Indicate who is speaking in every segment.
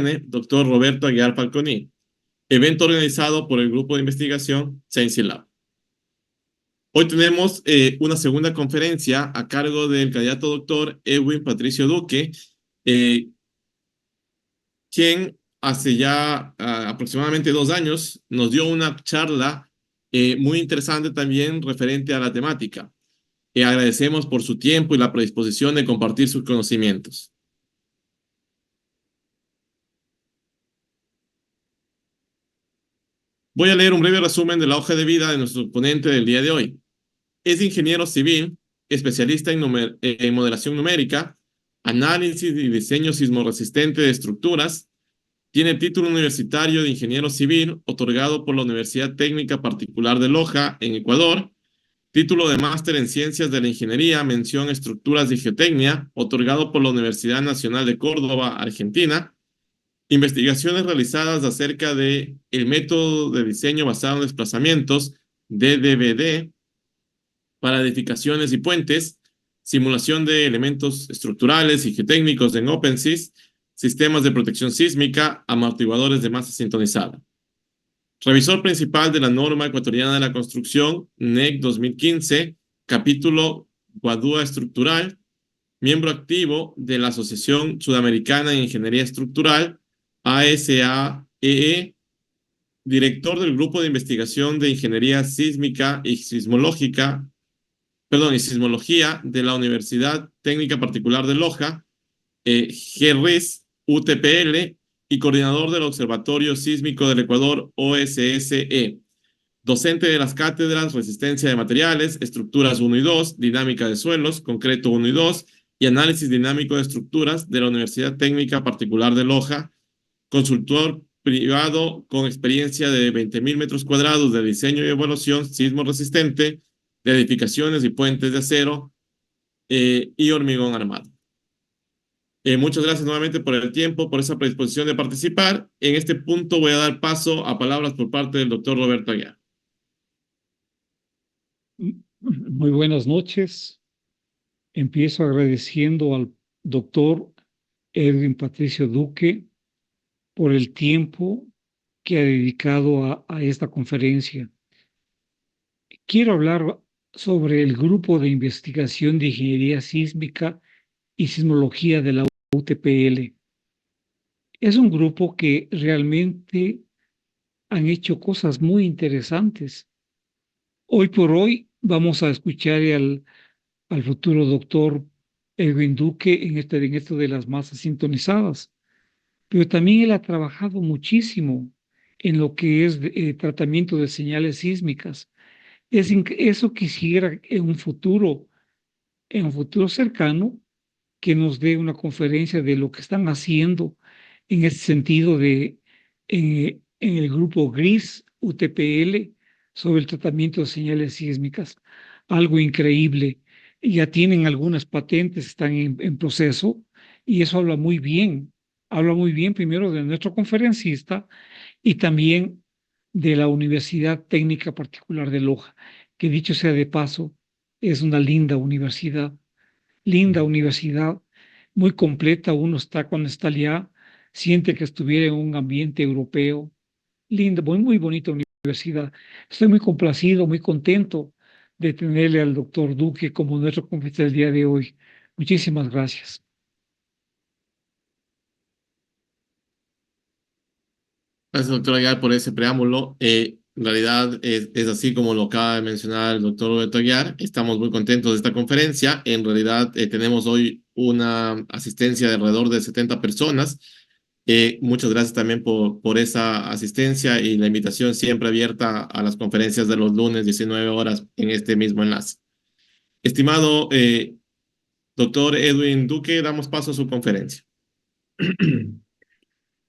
Speaker 1: doctor Roberto Aguiar Falconi, evento organizado por el grupo de investigación Science Lab. Hoy tenemos una segunda conferencia a cargo del candidato doctor Edwin Patricio Duque, eh, quien hace ya aproximadamente 2 años nos dio una charla muy interesante también referente a la temática. Agradecemos por su tiempo y la predisposición de compartir sus conocimientos. Voy a leer un breve resumen de la hoja de vida de nuestro ponente del día de hoy. Es ingeniero civil, especialista en modelación numérica, análisis y diseño sismorresistente de estructuras. Tiene título universitario de ingeniero civil otorgado por la Universidad Técnica Particular de Loja, en Ecuador. Título de máster en Ciencias de la Ingeniería, mención Estructuras de Geotecnia, otorgado por la Universidad Nacional de Córdoba, Argentina. Investigaciones realizadas acerca de el método de diseño basado en desplazamientos, DDBD, para edificaciones y puentes, simulación de elementos estructurales y geotécnicos en OpenSys, sistemas de protección sísmica, amortiguadores de masa sintonizada. Revisor principal de la norma ecuatoriana de la construcción, NEC 2015, capítulo Guadúa Estructural, miembro activo de la Asociación Sudamericana de Ingeniería Estructural, ASAEE, director del Grupo de Investigación de Ingeniería Sísmica y Sismología de la Universidad Técnica Particular de Loja, GERRIS, UTPL, y coordinador del Observatorio Sísmico del Ecuador, OSSE. Docente de las cátedras Resistencia de Materiales, Estructuras 1 y 2, Dinámica de Suelos, Concreto 1 y 2, y Análisis Dinámico de Estructuras de la Universidad Técnica Particular de Loja. Consultor privado con experiencia de 20.000 metros cuadrados de diseño y evaluación sismo resistente de edificaciones y puentes de acero y hormigón armado. Muchas gracias nuevamente por el tiempo, por esa predisposición de participar. En este punto voy a dar paso a palabras por parte del doctor Roberto Aguiar.
Speaker 2: Muy buenas noches. Empiezo agradeciendo al doctor Edwin Patricio Duque por el tiempo que ha dedicado a esta conferencia. Quiero hablar sobre el Grupo de Investigación de Ingeniería Sísmica y Sismología de la UTPL. Es un grupo que realmente han hecho cosas muy interesantes. Hoy por hoy vamos a escuchar al futuro doctor Edwin Duque en esto de las masas sintonizadas. Pero también él ha trabajado muchísimo en lo que es tratamiento de señales sísmicas. Eso quisiera en un futuro cercano, que nos dé una conferencia de lo que están haciendo en ese sentido en el grupo GRIS UTPL sobre el tratamiento de señales sísmicas. Algo increíble. Ya tienen algunas patentes, están en proceso, y eso habla muy bien. Habla muy bien primero de nuestro conferencista y también de la Universidad Técnica Particular de Loja, que dicho sea de paso, es una linda universidad, muy completa. Uno está cuando está allá, siente que estuviera en un ambiente europeo. Linda, muy bonita universidad. Estoy muy complacido, muy contento de tenerle al doctor Duque como nuestro conferencista el día de hoy. Muchísimas gracias.
Speaker 1: Gracias, doctor Aguiar, por ese preámbulo. En realidad es así como lo acaba de mencionar el doctor Roberto Aguiar. Estamos muy contentos de esta conferencia. En realidad tenemos hoy una asistencia de alrededor de 70 personas. Muchas gracias también por esa asistencia y la invitación siempre abierta a las conferencias de los lunes, 19 horas, en este mismo enlace. Estimado doctor Edwin Duque, damos paso a su conferencia.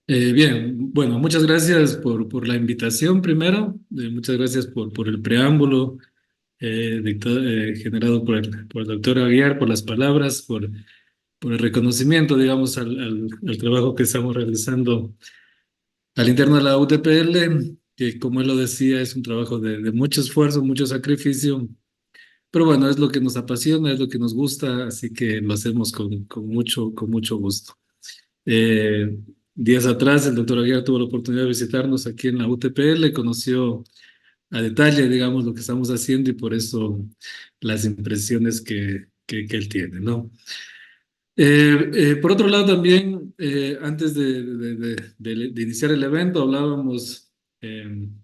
Speaker 3: Bien, bueno, muchas gracias por la invitación primero. Muchas gracias por el preámbulo generado por el doctor Aguiar, por las palabras, por el reconocimiento, digamos, al trabajo que estamos realizando al interno de la UTPL, que como él lo decía, es un trabajo de mucho esfuerzo, mucho sacrificio, pero bueno, es lo que nos apasiona, es lo que nos gusta, así que lo hacemos con mucho gusto. Eh, días atrás el doctor Aguiar tuvo la oportunidad de visitarnos aquí en la UTPL, conoció a detalle, digamos, lo que estamos haciendo y por eso las impresiones que él tiene, ¿no? Por otro lado, también, antes de iniciar el evento, hablábamos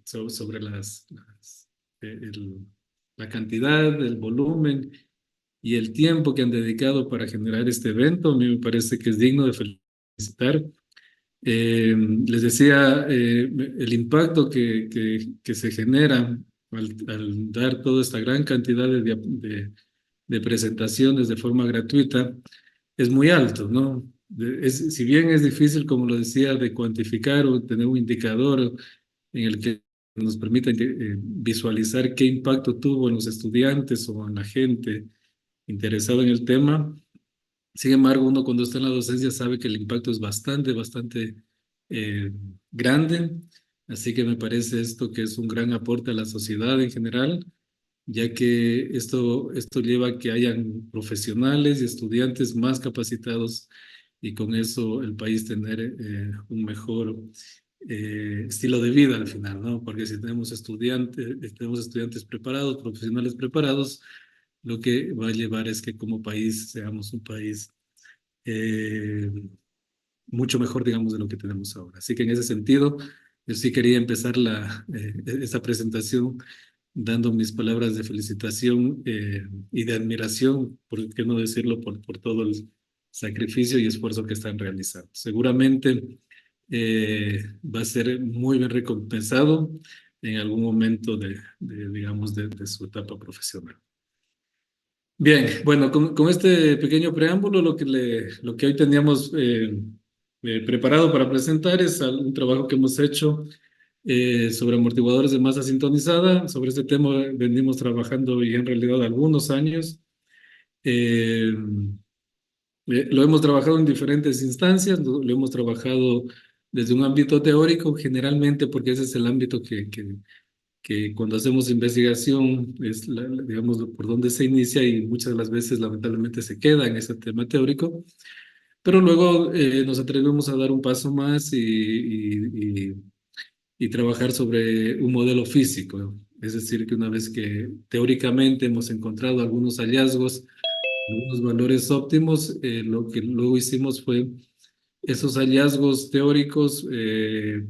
Speaker 3: sobre la cantidad, el volumen y el tiempo que han dedicado para generar este evento. A mí me parece que es digno de felicitar. Les decía, el impacto que se genera al dar toda esta gran cantidad de presentaciones de forma gratuita es muy alto, ¿no? Si bien es difícil, como lo decía, de cuantificar o tener un indicador en el que nos permita visualizar qué impacto tuvo en los estudiantes o en la gente interesada en el tema, sin embargo, uno cuando está en la docencia sabe que el impacto es bastante eh, grande, así que me parece esto que es un gran aporte a la sociedad en general, ya que esto lleva a que hayan profesionales y estudiantes más capacitados y con eso el país tener un mejor estilo de vida al final, ¿no? Porque si tenemos estudiantes preparados, profesionales preparados, lo que va a llevar es que como país seamos un país eh, mucho mejor, digamos, de lo que tenemos ahora. Así que en ese sentido, yo sí quería empezar esta presentación dando mis palabras de felicitación y de admiración, por qué no decirlo, por todo el sacrificio y esfuerzo que están realizando. Seguramente va a ser muy bien recompensado en algún momento digamos, de su etapa profesional. Bien, bueno, con este pequeño preámbulo, lo que hoy teníamos preparado para presentar es un trabajo que hemos hecho sobre amortiguadores de masa sintonizada. Sobre este tema venimos trabajando ya en realidad algunos años. Eh, lo hemos trabajado en diferentes instancias, lo hemos trabajado desde un ámbito teórico, generalmente porque ese es el ámbito que cuando hacemos investigación es, digamos, por donde se inicia y muchas de las veces lamentablemente se queda en ese tema teórico, pero luego nos atrevemos a dar un paso más y trabajar sobre un modelo físico, ¿no? Es decir, que una vez que teóricamente hemos encontrado algunos hallazgos, algunos valores óptimos, lo que luego hicimos fue esos hallazgos teóricos,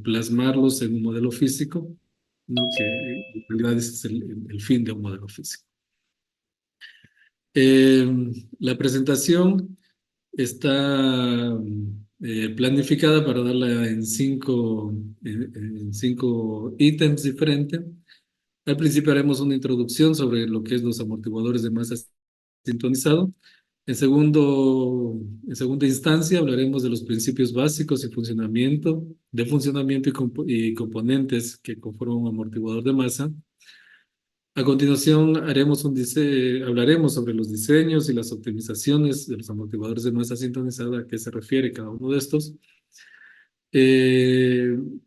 Speaker 3: plasmarlos en un modelo físico, ¿no? Que en realidad ese es el fin de un modelo físico. Eh, la presentación está planificada para darla en cinco ítems diferentes. Al principio haremos una introducción sobre lo que es los amortiguadores de masa sintonizado. En segunda instancia hablaremos de los principios básicos de funcionamiento y componentes que conforman un amortiguador de masa. A continuación hablaremos sobre los diseños y las optimizaciones de los amortiguadores de masa sintonizada, a qué se refiere cada uno de estos.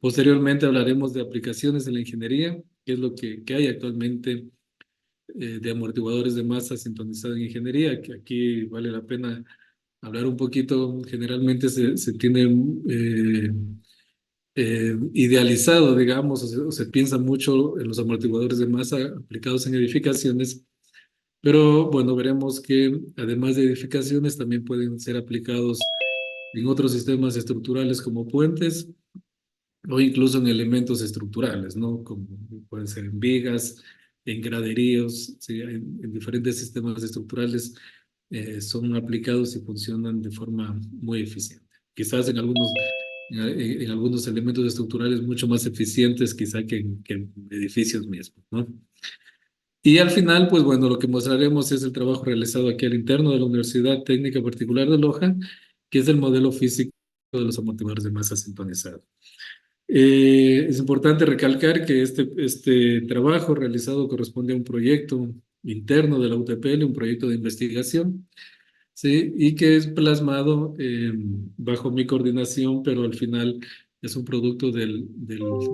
Speaker 3: Posteriormente hablaremos de aplicaciones en la ingeniería, qué es lo que hay actualmente de amortiguadores de masa sintonizada en ingeniería, que aquí vale la pena hablar un poquito. Generalmente se tiene idealizado, digamos, o se piensa mucho en los amortiguadores de masa aplicados en edificaciones, pero bueno, veremos que además de edificaciones también pueden ser aplicados en otros sistemas estructurales como puentes o incluso en elementos estructurales, ¿no? Como pueden ser en vigas, en graderíos, ¿sí? En diferentes sistemas estructurales son aplicados y funcionan de forma muy eficiente. Quizás en algunos elementos estructurales mucho más eficientes quizá que en edificios mismos, ¿no? Y al final, pues bueno, lo que mostraremos es el trabajo realizado aquí al interno de la Universidad Técnica Particular de Loja, que es el modelo físico de los amortiguadores de masa sintonizada. Es importante recalcar que este trabajo realizado corresponde a un proyecto interno de la UTPL, un proyecto de investigación, ¿sí? Y que es plasmado bajo mi coordinación, pero al final es un producto del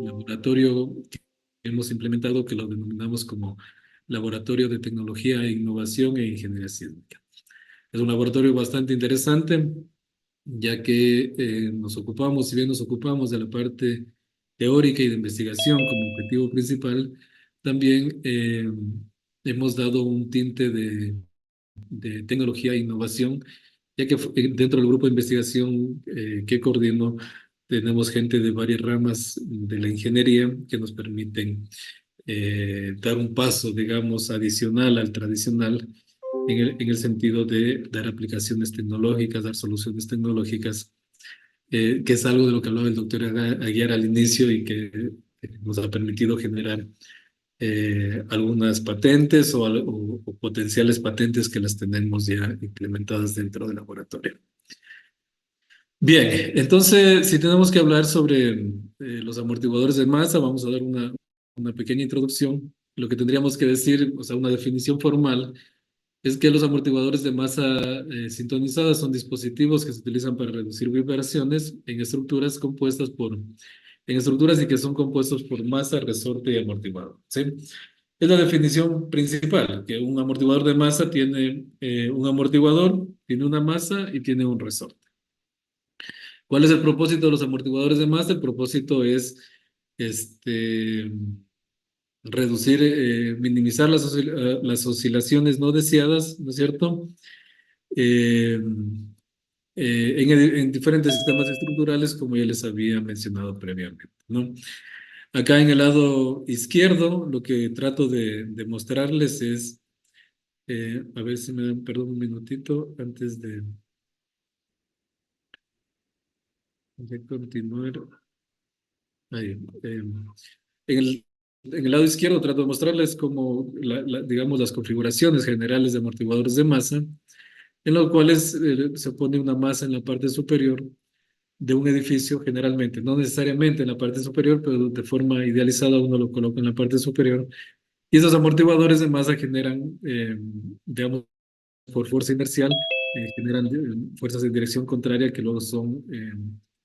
Speaker 3: laboratorio que hemos implementado, que lo denominamos como Laboratorio de Tecnología, Innovación e Ingeniería Sísmica. Es un laboratorio bastante interesante ya que nos ocupamos, si bien nos ocupamos de la parte teórica y de investigación como objetivo principal, también hemos dado un tinte de tecnología e innovación, ya que dentro del grupo de investigación que coordino, tenemos gente de varias ramas de la ingeniería que nos permiten dar un paso, digamos, adicional al tradicional en el sentido de dar aplicaciones tecnológicas, dar soluciones tecnológicas, que es algo de lo que hablaba el doctor Aguiar al inicio y que nos ha permitido generar algunas patentes o potenciales patentes que las tenemos ya implementadas dentro del laboratorio. Bien, entonces, si tenemos que hablar sobre los amortiguadores de masa, vamos a dar una pequeña introducción. Lo que tendríamos que decir, o sea, una definición formal, es que los amortiguadores de masa sintonizada son dispositivos que se utilizan para reducir vibraciones en estructuras en estructuras y que son compuestos por masa, resorte y amortiguador, ¿sí? Es la definición principal, que un amortiguador de masa tiene un amortiguador, tiene una masa y tiene un resorte. ¿Cuál es el propósito de los amortiguadores de masa? El propósito es este, reducir, minimizar las oscilaciones no deseadas, ¿no es cierto? Eh, en diferentes sistemas estructurales, como ya les había mencionado previamente, ¿no? Acá en el lado izquierdo, lo que trato de mostrarles es, a ver si me dan, perdón, un minutito antes de continuar. Ahí, en el lado izquierdo trato de mostrarles como, digamos, las configuraciones generales de amortiguadores de masa, en los cuales se pone una masa en la parte superior de un edificio generalmente, no necesariamente en la parte superior, pero de forma idealizada uno lo coloca en la parte superior. Y esos amortiguadores de masa generan, digamos, por fuerza inercial, generan fuerzas en dirección contraria que luego son,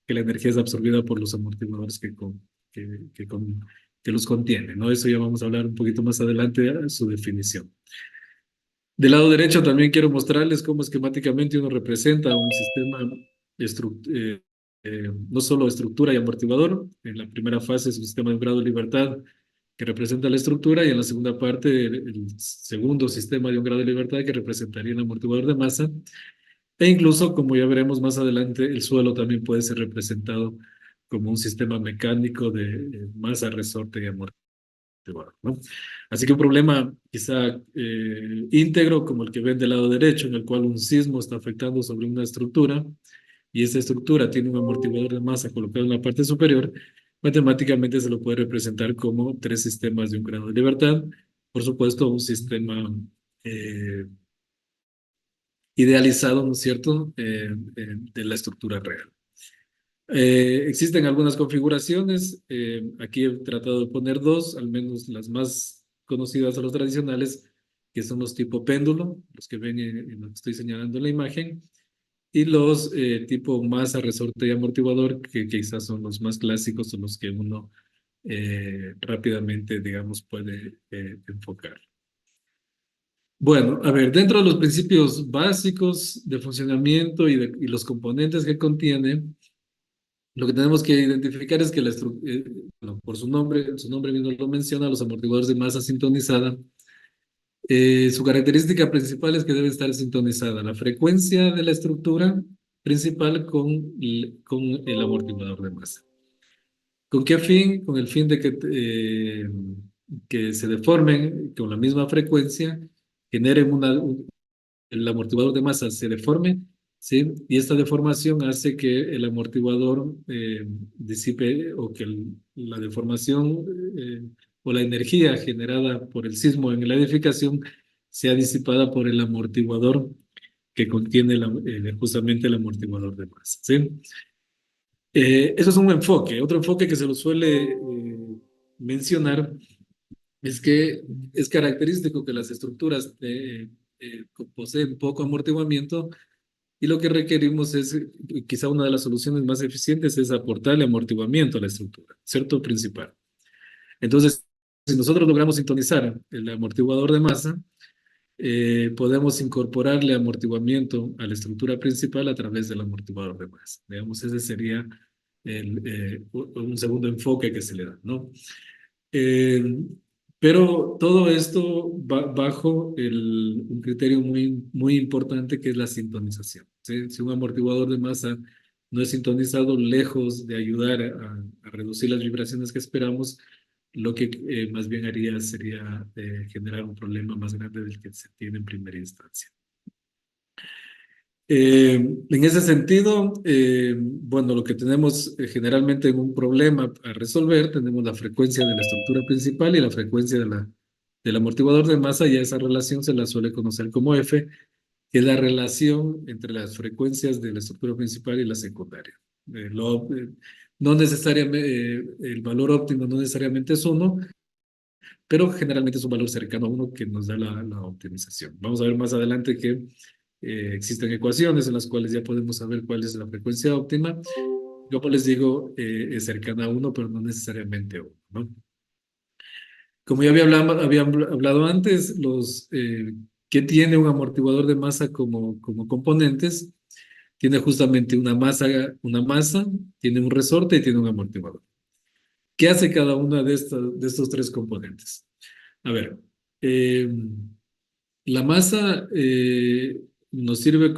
Speaker 3: que la energía es absorbida por los amortiguadores que los contienen, ¿no? Eso ya vamos a hablar un poquito más adelante de su definición. Del lado derecho también quiero mostrarles cómo esquemáticamente uno representa un sistema no solo estructura y amortiguador. En la primera fase es un sistema de un grado de libertad que representa la estructura y en la segunda parte el segundo sistema de un grado de libertad que representaría el amortiguador de masa. E incluso, como ya veremos más adelante, el suelo también puede ser representado como un sistema mecánico de masa, resorte y amortiguador, ¿no? Así que un problema quizá íntegro como el que ven del lado derecho, en el cual un sismo está afectando sobre una estructura y esa estructura tiene un amortiguador de masa colocado en la parte superior, matemáticamente se lo puede representar como tres sistemas de un grado de libertad. Por supuesto, un sistema eh, idealizado, ¿no es cierto?, de la estructura real. Existen algunas configuraciones, aquí he tratado de poner dos, al menos las más conocidas o las tradicionales, que son los tipo péndulo, los que ven en lo que estoy señalando en la imagen, y los tipo masa, resorte y amortiguador, que quizás son los más clásicos o los que uno rápidamente, digamos, puede enfocar. Bueno, a ver, dentro de los principios básicos de funcionamiento y los componentes que contiene, lo que tenemos que identificar es que bueno, por su nombre mismo lo menciona, los amortiguadores de masa sintonizada. Su característica principal es que debe estar sintonizada la frecuencia de la estructura principal con el amortiguador de masa. ¿Con qué fin? Con el fin de que se deformen con la misma frecuencia, generen el amortiguador de masa se deforme, ¿sí? Y esta deformación hace que el amortiguador disipe o que la deformación o la energía generada por el sismo en la edificación sea disipada por el amortiguador que contiene justamente el amortiguador de masa, ¿sí? Eso es un enfoque. Otro enfoque que se lo suele mencionar es que es característico que las estructuras poseen poco amortiguamiento y lo que requerimos es, quizá una de las soluciones más eficientes es aportarle amortiguamiento a la estructura, ¿cierto? Principal. Entonces, si nosotros logramos sintonizar el amortiguador de masa, podemos incorporarle amortiguamiento a la estructura principal a través del amortiguador de masa. Digamos, ese sería un segundo enfoque que se le da, ¿no? Eh, pero todo esto bajo un criterio muy importante que es la sintonización, ¿sí? Si un amortiguador de masa no es sintonizado, lejos de ayudar a reducir las vibraciones que esperamos, lo que más bien haría sería generar un problema más grande del que se tiene en primera instancia. En ese sentido, bueno, lo que tenemos generalmente en un problema a resolver, tenemos la frecuencia de la estructura principal y la frecuencia del amortiguador de masa, y a esa relación se la suele conocer como F, que es la relación entre las frecuencias de la estructura principal y la secundaria. No necesariamente, el valor óptimo no necesariamente es 1, pero generalmente es un valor cercano a 1 que nos da la optimización. Vamos a ver más adelante que existen ecuaciones en las cuales ya podemos saber cuál es la frecuencia óptima. Yo, como les digo, es cercana a 1, pero no necesariamente 1, ¿no? Como ya había hablado antes, que tiene un amortiguador de masa como componentes, tiene justamente una masa, tiene un resorte y tiene un amortiguador. ¿Qué hace cada una de estos tres componentes? A ver, eh, la masa nos sirve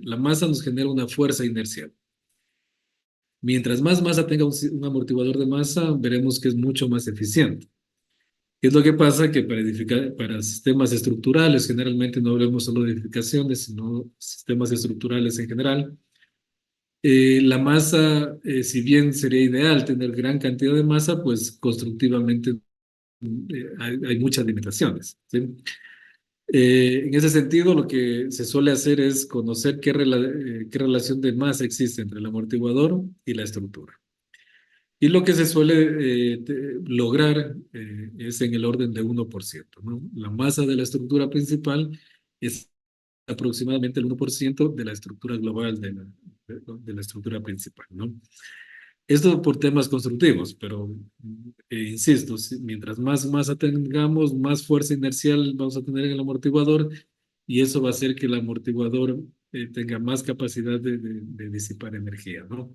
Speaker 3: la masa nos genera una fuerza inercial. Mientras más masa tenga un amortiguador de masa, veremos que es mucho más eficiente. ¿Qué es lo que pasa? Que para sistemas estructurales, generalmente no hablemos solo de edificaciones, sino sistemas estructurales en general, la masa, si bien sería ideal tener gran cantidad de masa, pues constructivamente hay muchas limitaciones, ¿sí? En ese sentido, lo que se suele hacer es conocer qué relación de masa existe entre el amortiguador y la estructura. Y lo que se suele lograr es en el orden de 1%, ¿no? La masa de la estructura principal es aproximadamente el 1% de la estructura global de la estructura principal, ¿no? Esto por temas constructivos, pero insisto, mientras más masa tengamos, más fuerza inercial vamos a tener en el amortiguador, y eso va a hacer que el amortiguador tenga más capacidad de disipar energía, ¿no?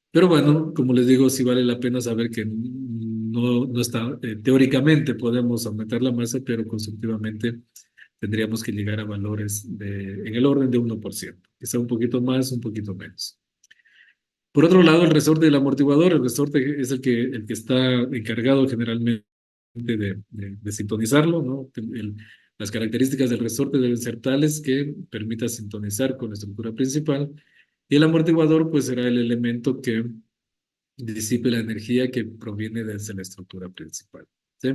Speaker 3: Pero bueno, como les digo, sí vale la pena saber que no está, teóricamente podemos aumentar la masa, pero constructivamente tendríamos que llegar a valores en el orden de 1%, quizá un poquito más, un poquito menos. Por otro lado, el resorte del amortiguador, el resorte es el que está encargado generalmente de sintonizarlo, ¿no? Las características del resorte deben ser tales que permita sintonizar con la estructura principal, y el amortiguador pues será el elemento que disipe la energía que proviene desde la estructura principal, ¿sí?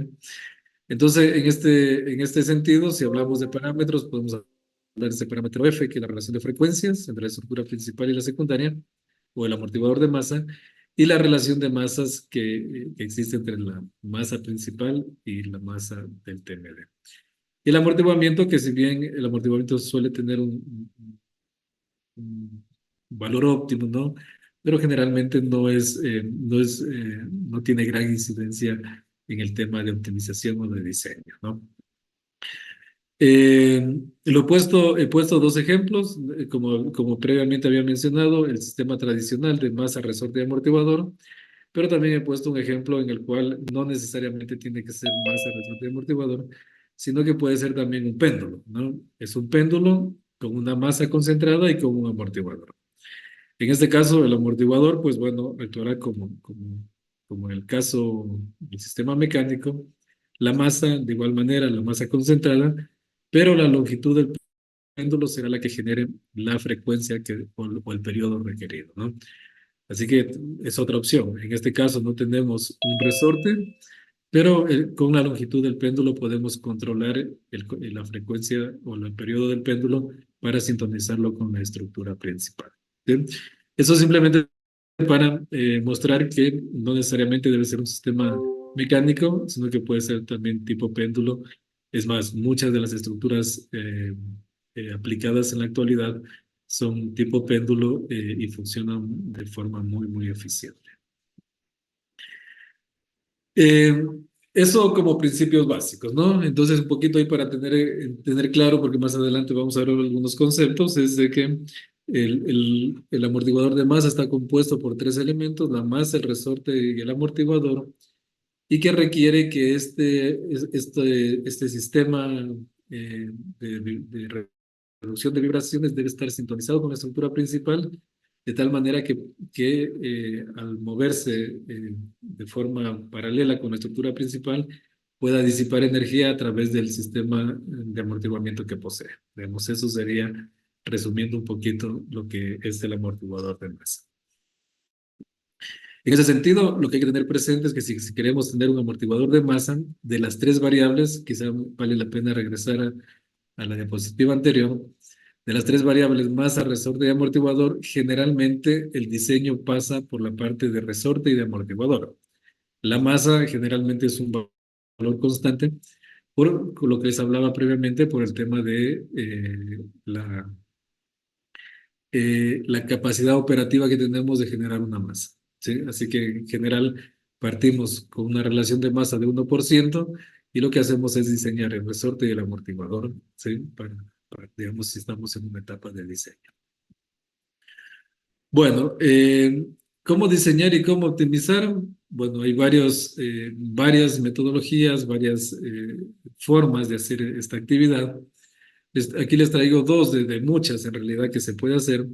Speaker 3: Entonces, en este sentido, si hablamos de parámetros, podemos hablar de ese parámetro F, que es la relación de frecuencias entre la estructura principal y la secundaria, o el amortiguador de masa, y la relación de masas que existe entre la masa principal y la masa del TMD. Y el amortiguamiento, que si bien el amortiguamiento suele tener un valor óptimo, ¿no? Pero generalmente no tiene gran incidencia en el tema de optimización o de diseño, ¿no? He puesto dos ejemplos, como previamente había mencionado, el sistema tradicional de masa, resorte y amortiguador, pero también he puesto un ejemplo en el cual no necesariamente tiene que ser masa, resorte y amortiguador, sino que puede ser también un péndulo, ¿no? Es un péndulo con una masa concentrada y con un amortiguador. En este caso, el amortiguador, pues bueno, actuará como en el caso del sistema mecánico, la masa, de igual manera, la masa concentrada, pero la longitud del péndulo será la que genere la frecuencia o el periodo requerido, ¿no? Así que es otra opción. En este caso no tenemos un resorte, pero con la longitud del péndulo podemos controlar la frecuencia o el periodo del péndulo para sintonizarlo con la estructura principal, ¿sí? Eso simplemente para mostrar que no necesariamente debe ser un sistema mecánico, sino que puede ser también tipo péndulo. Es más, muchas de las estructuras aplicadas en la actualidad son tipo péndulo y funcionan de forma muy, muy eficiente. Eh, Eso como principios básicos, ¿no? Entonces, un poquito ahí para tener claro, porque más adelante vamos a ver algunos conceptos, es de que el amortiguador de masa está compuesto por tres elementos: la masa, el resorte y el amortiguador, y que requiere que este sistema de reducción de vibraciones debe estar sintonizado con la estructura principal, de tal manera que al moverse de forma paralela con la estructura principal, pueda disipar energía a través del sistema de amortiguamiento que posee. Digamos, eso sería, resumiendo un poquito, lo que es el amortiguador de masa. En ese sentido, lo que hay que tener presente es que si queremos tener un amortiguador de masa, de las tres variables, quizá vale la pena regresar a la diapositiva anterior. De las tres variables, masa, resorte y amortiguador, generalmente el diseño pasa por la parte de resorte y de amortiguador. La masa generalmente es un valor constante, por lo que les hablaba previamente, por el tema de la capacidad operativa que tenemos de generar una masa, ¿sí? Así que en general partimos con una relación de masa de 1% y lo que hacemos es diseñar el resorte y el amortiguador, ¿sí? Digamos, si estamos en una etapa de diseño. Bueno, ¿cómo diseñar y cómo optimizar? Bueno, hay varias metodologías, varias formas de hacer esta actividad. Aquí les traigo dos de muchas en realidad que se puede hacer,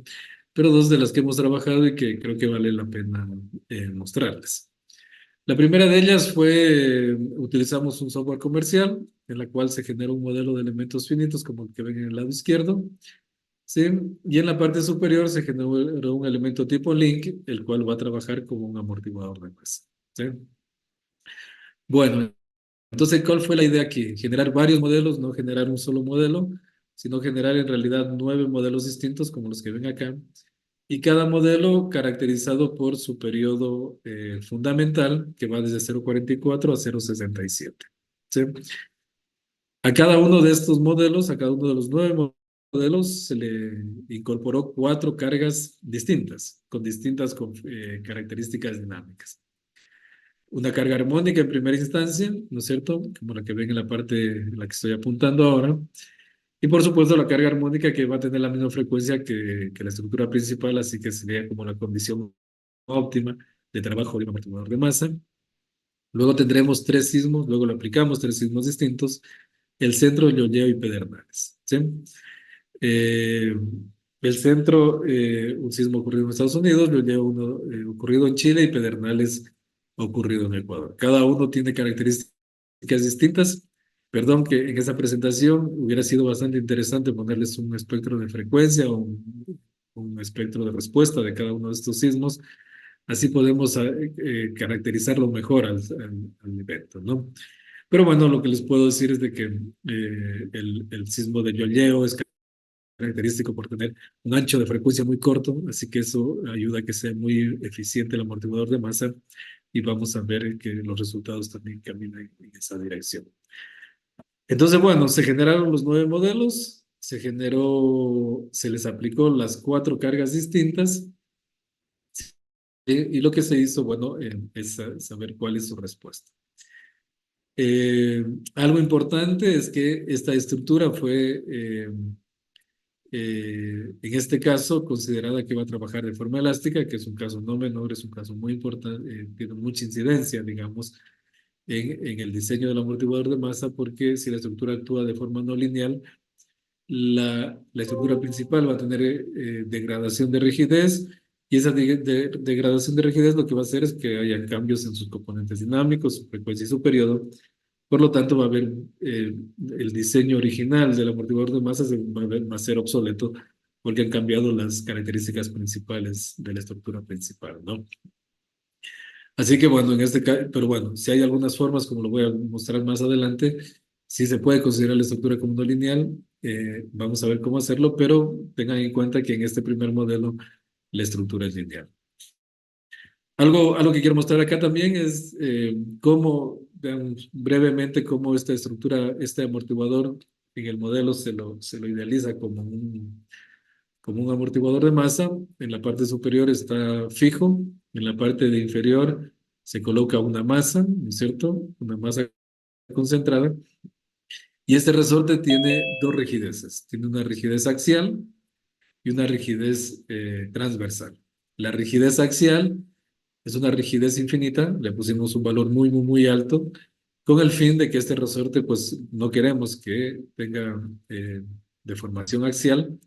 Speaker 3: pero dos de las que hemos trabajado y que creo que vale la pena mostrarles. La primera de ellas fue, utilizamos un software comercial en la cual se genera un modelo de elementos finitos como el que ven en el lado izquierdo, ¿sí? Y en la parte superior se generó un elemento tipo link, el cual va a trabajar como un amortiguador de masa, ¿sí? Bueno, entonces, ¿cuál fue la idea aquí? Generar varios modelos, no generar un solo modelo, sino generar en realidad 9 modelos distintos como los que ven acá, y cada modelo caracterizado por su periodo fundamental, que va desde 0,44 a 0,67. ¿Sí? A cada uno de estos modelos, a cada uno de los 9 modelos, se le incorporó 4 cargas distintas, con distintas características dinámicas. Una carga armónica en primera instancia, ¿no es cierto? Como la que ven en la parte en la que estoy apuntando ahora. Y por supuesto la carga armónica que va a tener la misma frecuencia que la estructura principal, así que sería como la condición óptima de trabajo de un amortiguador de masa. Luego tendremos 3 sismos, luego le aplicamos 3 sismos distintos: el centro, Llolleo y Pedernales, ¿sí? Eh, el centro, un sismo ocurrido en Estados Unidos, Llolleo uno ocurrido en Chile y Pedernales ocurrido en Ecuador. Cada uno tiene características distintas. Perdón que en esa presentación hubiera sido bastante interesante ponerles un espectro de frecuencia o un espectro de respuesta de cada uno de estos sismos. Así podemos caracterizarlo mejor al evento, ¿no? Pero bueno, lo que les puedo decir es de que el sismo de Llolleo es característico por tener un ancho de frecuencia muy corto, así que eso ayuda a que sea muy eficiente el amortiguador de masa, y vamos a ver que los resultados también caminan en esa dirección. Entonces, bueno, se generaron los 9 modelos, se les aplicó las 4 cargas distintas, y lo que se hizo, bueno, es saber cuál es su respuesta. Algo importante es que esta estructura fue, en este caso, considerada que va a trabajar de forma elástica, que es un caso no menor, es un caso muy importante, tiene mucha incidencia, digamos, en el diseño del amortiguador de masa, porque si la estructura actúa de forma no lineal, la estructura principal va a tener degradación de rigidez, y esa degradación de rigidez lo que va a hacer es que haya cambios en sus componentes dinámicos, su frecuencia y su periodo. Por lo tanto, va a haber el diseño original del amortiguador de masa va a ser obsoleto porque han cambiado las características principales de la estructura principal, ¿no? Así que bueno, en este caso, pero bueno, si hay algunas formas, como lo voy a mostrar más adelante, sí se puede considerar la estructura como no lineal. Vamos a ver cómo hacerlo, pero tengan en cuenta que en este primer modelo la estructura es lineal. Algo que quiero mostrar acá también es cómo, vean brevemente cómo esta estructura, este amortiguador en el modelo se lo idealiza como un amortiguador de masa. En la parte superior está fijo, en la parte de inferior se coloca una masa, ¿no es cierto? Una masa concentrada, y este resorte tiene dos rigideces. Tiene una rigidez axial y una rigidez transversal. La rigidez axial es una rigidez infinita, le pusimos un valor muy, muy, muy alto, con el fin de que este resorte, pues no queremos que tenga deformación axial,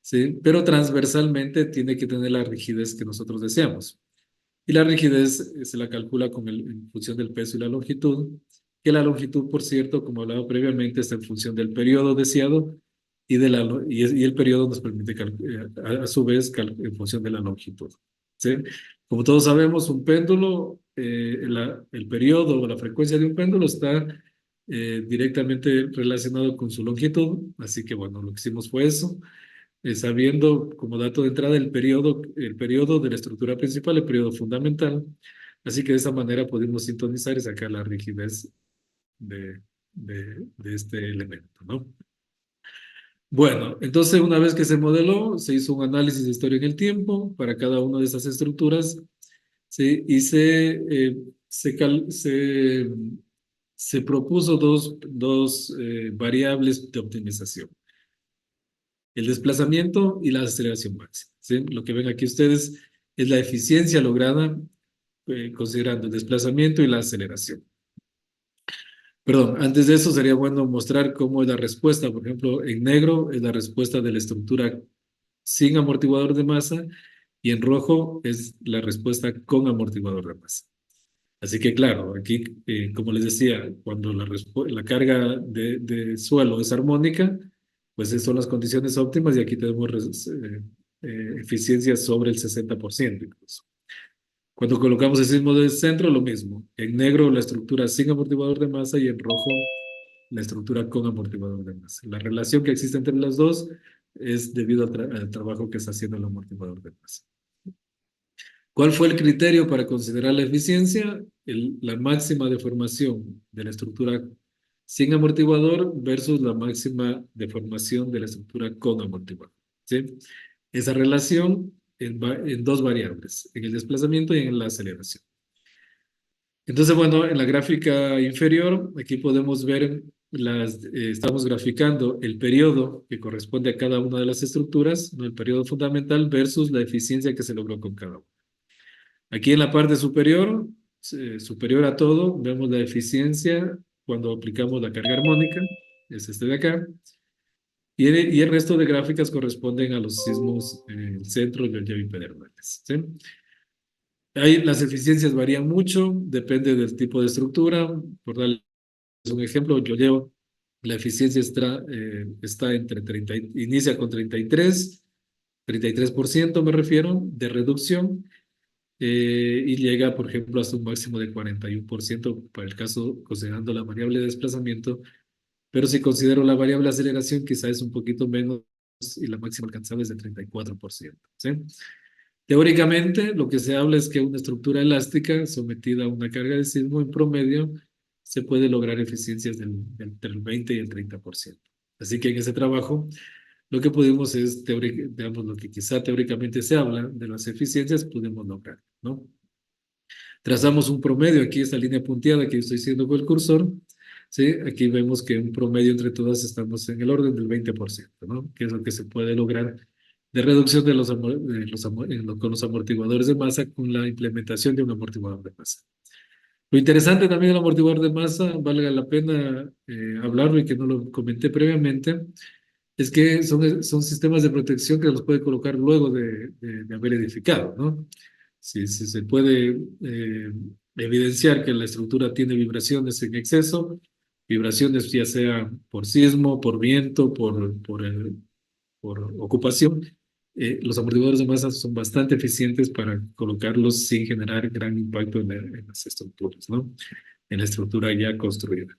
Speaker 3: ¿sí? Pero transversalmente tiene que tener la rigidez que nosotros deseamos. Y la rigidez se la calcula en función del peso y la longitud, que la longitud, por cierto, como hablaba previamente, está en función del periodo deseado y el periodo nos permite, a su vez, en función de la longitud. ¿Sí? Como todos sabemos, un péndulo, el periodo o la frecuencia de un péndulo está directamente relacionado con su longitud, así que bueno, lo que hicimos fue eso, sabiendo como dato de entrada el periodo de la estructura principal, el periodo fundamental. Así que de esa manera podemos sintonizar y sacar la rigidez de este elemento, ¿no? Bueno, entonces una vez que se modeló, se hizo un análisis de historia en el tiempo para cada una de esas estructuras, ¿sí? Y se propuso dos variables de optimización: el desplazamiento y la aceleración máxima, ¿sí? Lo que ven aquí ustedes es la eficiencia lograda considerando el desplazamiento y la aceleración. Perdón, antes de eso sería bueno mostrar cómo es la respuesta. Por ejemplo, en negro es la respuesta de la estructura sin amortiguador de masa y en rojo es la respuesta con amortiguador de masa. Así que claro, aquí, como les decía, cuando la carga de suelo es armónica, pues esas son las condiciones óptimas y aquí tenemos eficiencia sobre el 60% incluso. Cuando colocamos el sismo del centro, lo mismo. En negro la estructura sin amortiguador de masa y en rojo la estructura con amortiguador de masa. La relación que existe entre las dos es debido al trabajo que está haciendo el amortiguador de masa. ¿Cuál fue el criterio para considerar la eficiencia? La máxima deformación de la estructura sin amortiguador versus la máxima deformación de la estructura con amortiguador, ¿sí? Esa relación en dos variables, en el desplazamiento y en la aceleración. Entonces, bueno, en la gráfica inferior, aquí podemos ver, estamos graficando el periodo que corresponde a cada una de las estructuras, ¿no? El periodo fundamental versus la eficiencia que se logró con cada una. Aquí en la parte superior, superior a todo, vemos la eficiencia cuando aplicamos la carga armónica, es este de acá, y el resto de gráficas corresponden a los sismos en el centro y el pedernales, ¿sí? Ahí las eficiencias varían mucho, depende del tipo de estructura. Por darles un ejemplo, yo llevo, la eficiencia está entre inicia con 33% me refiero, de reducción, y llega, por ejemplo, hasta un máximo de 41% para el caso considerando la variable de desplazamiento, pero si considero la variable aceleración, quizá es un poquito menos y la máxima alcanzable es de 34%, ¿sí? Teóricamente, lo que se habla es que una estructura elástica sometida a una carga de sismo en promedio se puede lograr eficiencias entre el 20 y el 30%. Así que en ese trabajo lo que pudimos es, digamos, lo que quizá teóricamente se habla de las eficiencias, pudimos lograr, ¿no? Trazamos un promedio, aquí esta línea punteada que yo estoy haciendo con el cursor, ¿sí? Aquí vemos que un promedio entre todas estamos en el orden del 20%, ¿no? Que es lo que se puede lograr de reducción con los amortiguadores de masa con la implementación de un amortiguador de masa. Lo interesante también del amortiguador de masa, valga la pena hablarlo y que no lo comenté previamente, es que son sistemas de protección que los puede colocar luego de haber edificado, ¿no? Si se puede evidenciar que la estructura tiene vibraciones en exceso, vibraciones ya sea por sismo, por viento, por ocupación, los amortiguadores de masa son bastante eficientes para colocarlos sin generar gran impacto en las estructuras, ¿no? En la estructura ya construida.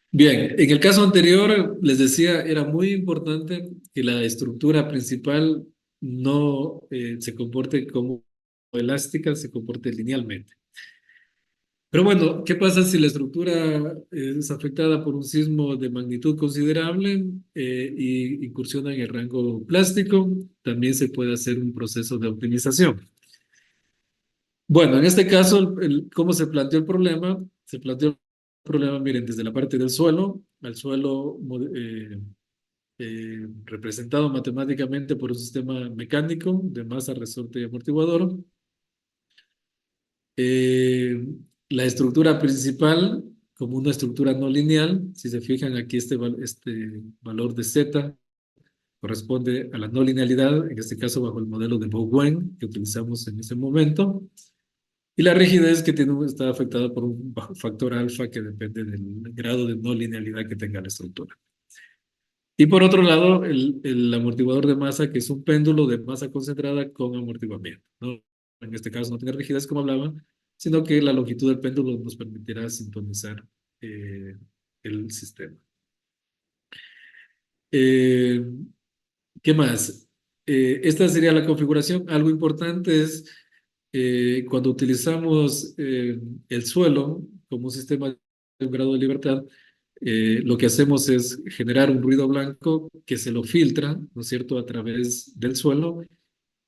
Speaker 3: Bien, en el caso anterior, les decía, era muy importante que la estructura principal no se comporte como elástica, se comporte linealmente. Pero bueno, ¿qué pasa si la estructura es afectada por un sismo de magnitud considerable y incursiona en el rango plástico? También se puede hacer un proceso de optimización. Bueno, en este caso, ¿cómo se planteó el problema? Se planteó el problema, miren, desde la parte del suelo, al suelo representado matemáticamente por un sistema mecánico de masa, resorte y amortiguador. Eh, la estructura principal como una estructura no lineal, si se fijan aquí este valor de z corresponde a la no linealidad, en este caso bajo el modelo de Bowen que utilizamos en ese momento, y la rigidez que está afectada por un factor alfa que depende del grado de no linealidad que tenga la estructura. Y por otro lado, el amortiguador de masa, que es un péndulo de masa concentrada con amortiguamiento, ¿no? En este caso no tiene rigidez como hablaba, sino que la longitud del péndulo nos permitirá sintonizar el sistema. Eh, ¿Qué más? Esta sería la configuración. Algo importante es cuando utilizamos el suelo como un sistema de un grado de libertad, lo que hacemos es generar un ruido blanco que se lo filtra, ¿no es cierto?, a través del suelo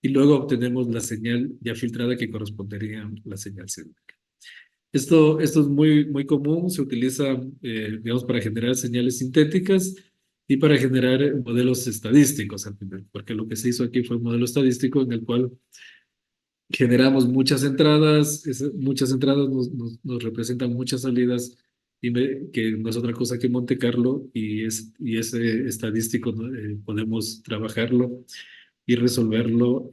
Speaker 3: y luego obtenemos la señal ya filtrada que correspondería a la señal sísmica. Esto es muy común, se utiliza, digamos, para generar señales sintéticas y para generar modelos estadísticos al final, porque lo que se hizo aquí fue un modelo estadístico en el cual generamos muchas entradas, muchas entradas nos representan muchas salidas, que no es otra cosa que Monte Carlo, y ese estadístico, ¿no? Podemos trabajarlo y resolverlo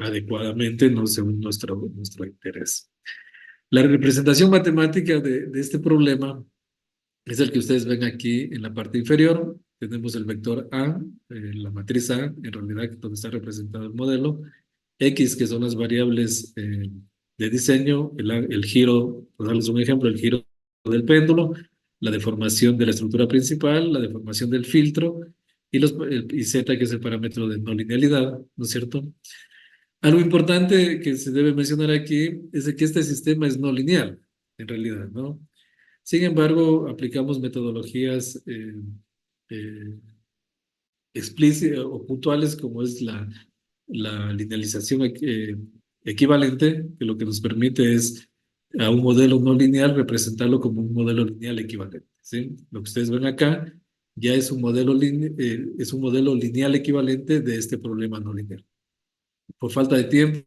Speaker 3: adecuadamente, ¿no? Según nuestro interés. La representación matemática de este problema es el que ustedes ven aquí en la parte inferior. Tenemos el vector A, la matriz A, en realidad donde está representado el modelo, X, que son las variables de diseño, el giro, por darles un ejemplo, el giro del péndulo, la deformación de la estructura principal, la deformación del filtro, y Z, que es el parámetro de no linealidad, ¿no es cierto? Algo importante que se debe mencionar aquí es de que este sistema es no lineal, en realidad, ¿no? Sin embargo, aplicamos metodologías eh, explícitas o puntuales como es la linealización equivalente, que lo que nos permite es a un modelo no lineal representarlo como un modelo lineal equivalente, ¿sí? Lo que ustedes ven acá ya es un modelo lineal equivalente de este problema no lineal. Por falta de tiempo,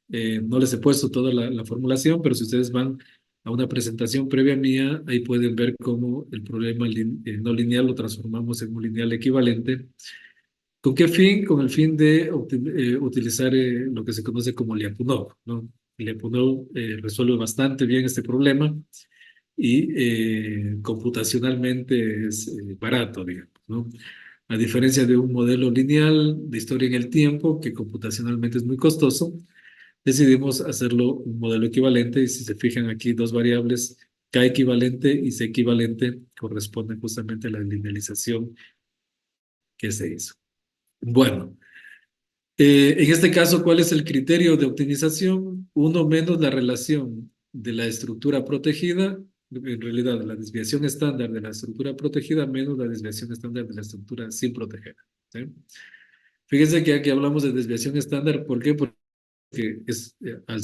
Speaker 3: no les he puesto toda la formulación, pero si ustedes van a una presentación previa mía, ahí pueden ver cómo el problema no lineal lo transformamos en un lineal equivalente. ¿Con qué fin? Con el fin de utilizar lo que se conoce como Lyapunov, ¿no? Lyapunov resuelve bastante bien este problema y computacionalmente es barato, digamos, ¿no? A diferencia de un modelo lineal de historia en el tiempo, que computacionalmente es muy costoso, decidimos hacerlo un modelo equivalente, y si se fijan aquí, dos variables, K equivalente y C equivalente, corresponden justamente a la linealización que se hizo. Bueno, en este caso, ¿cuál es el criterio de optimización? Uno menos la relación de la estructura protegida, en realidad la desviación estándar de la estructura protegida menos la desviación estándar de la estructura sin proteger, ¿sí? Fíjense que aquí hablamos de desviación estándar, ¿por qué? Porque al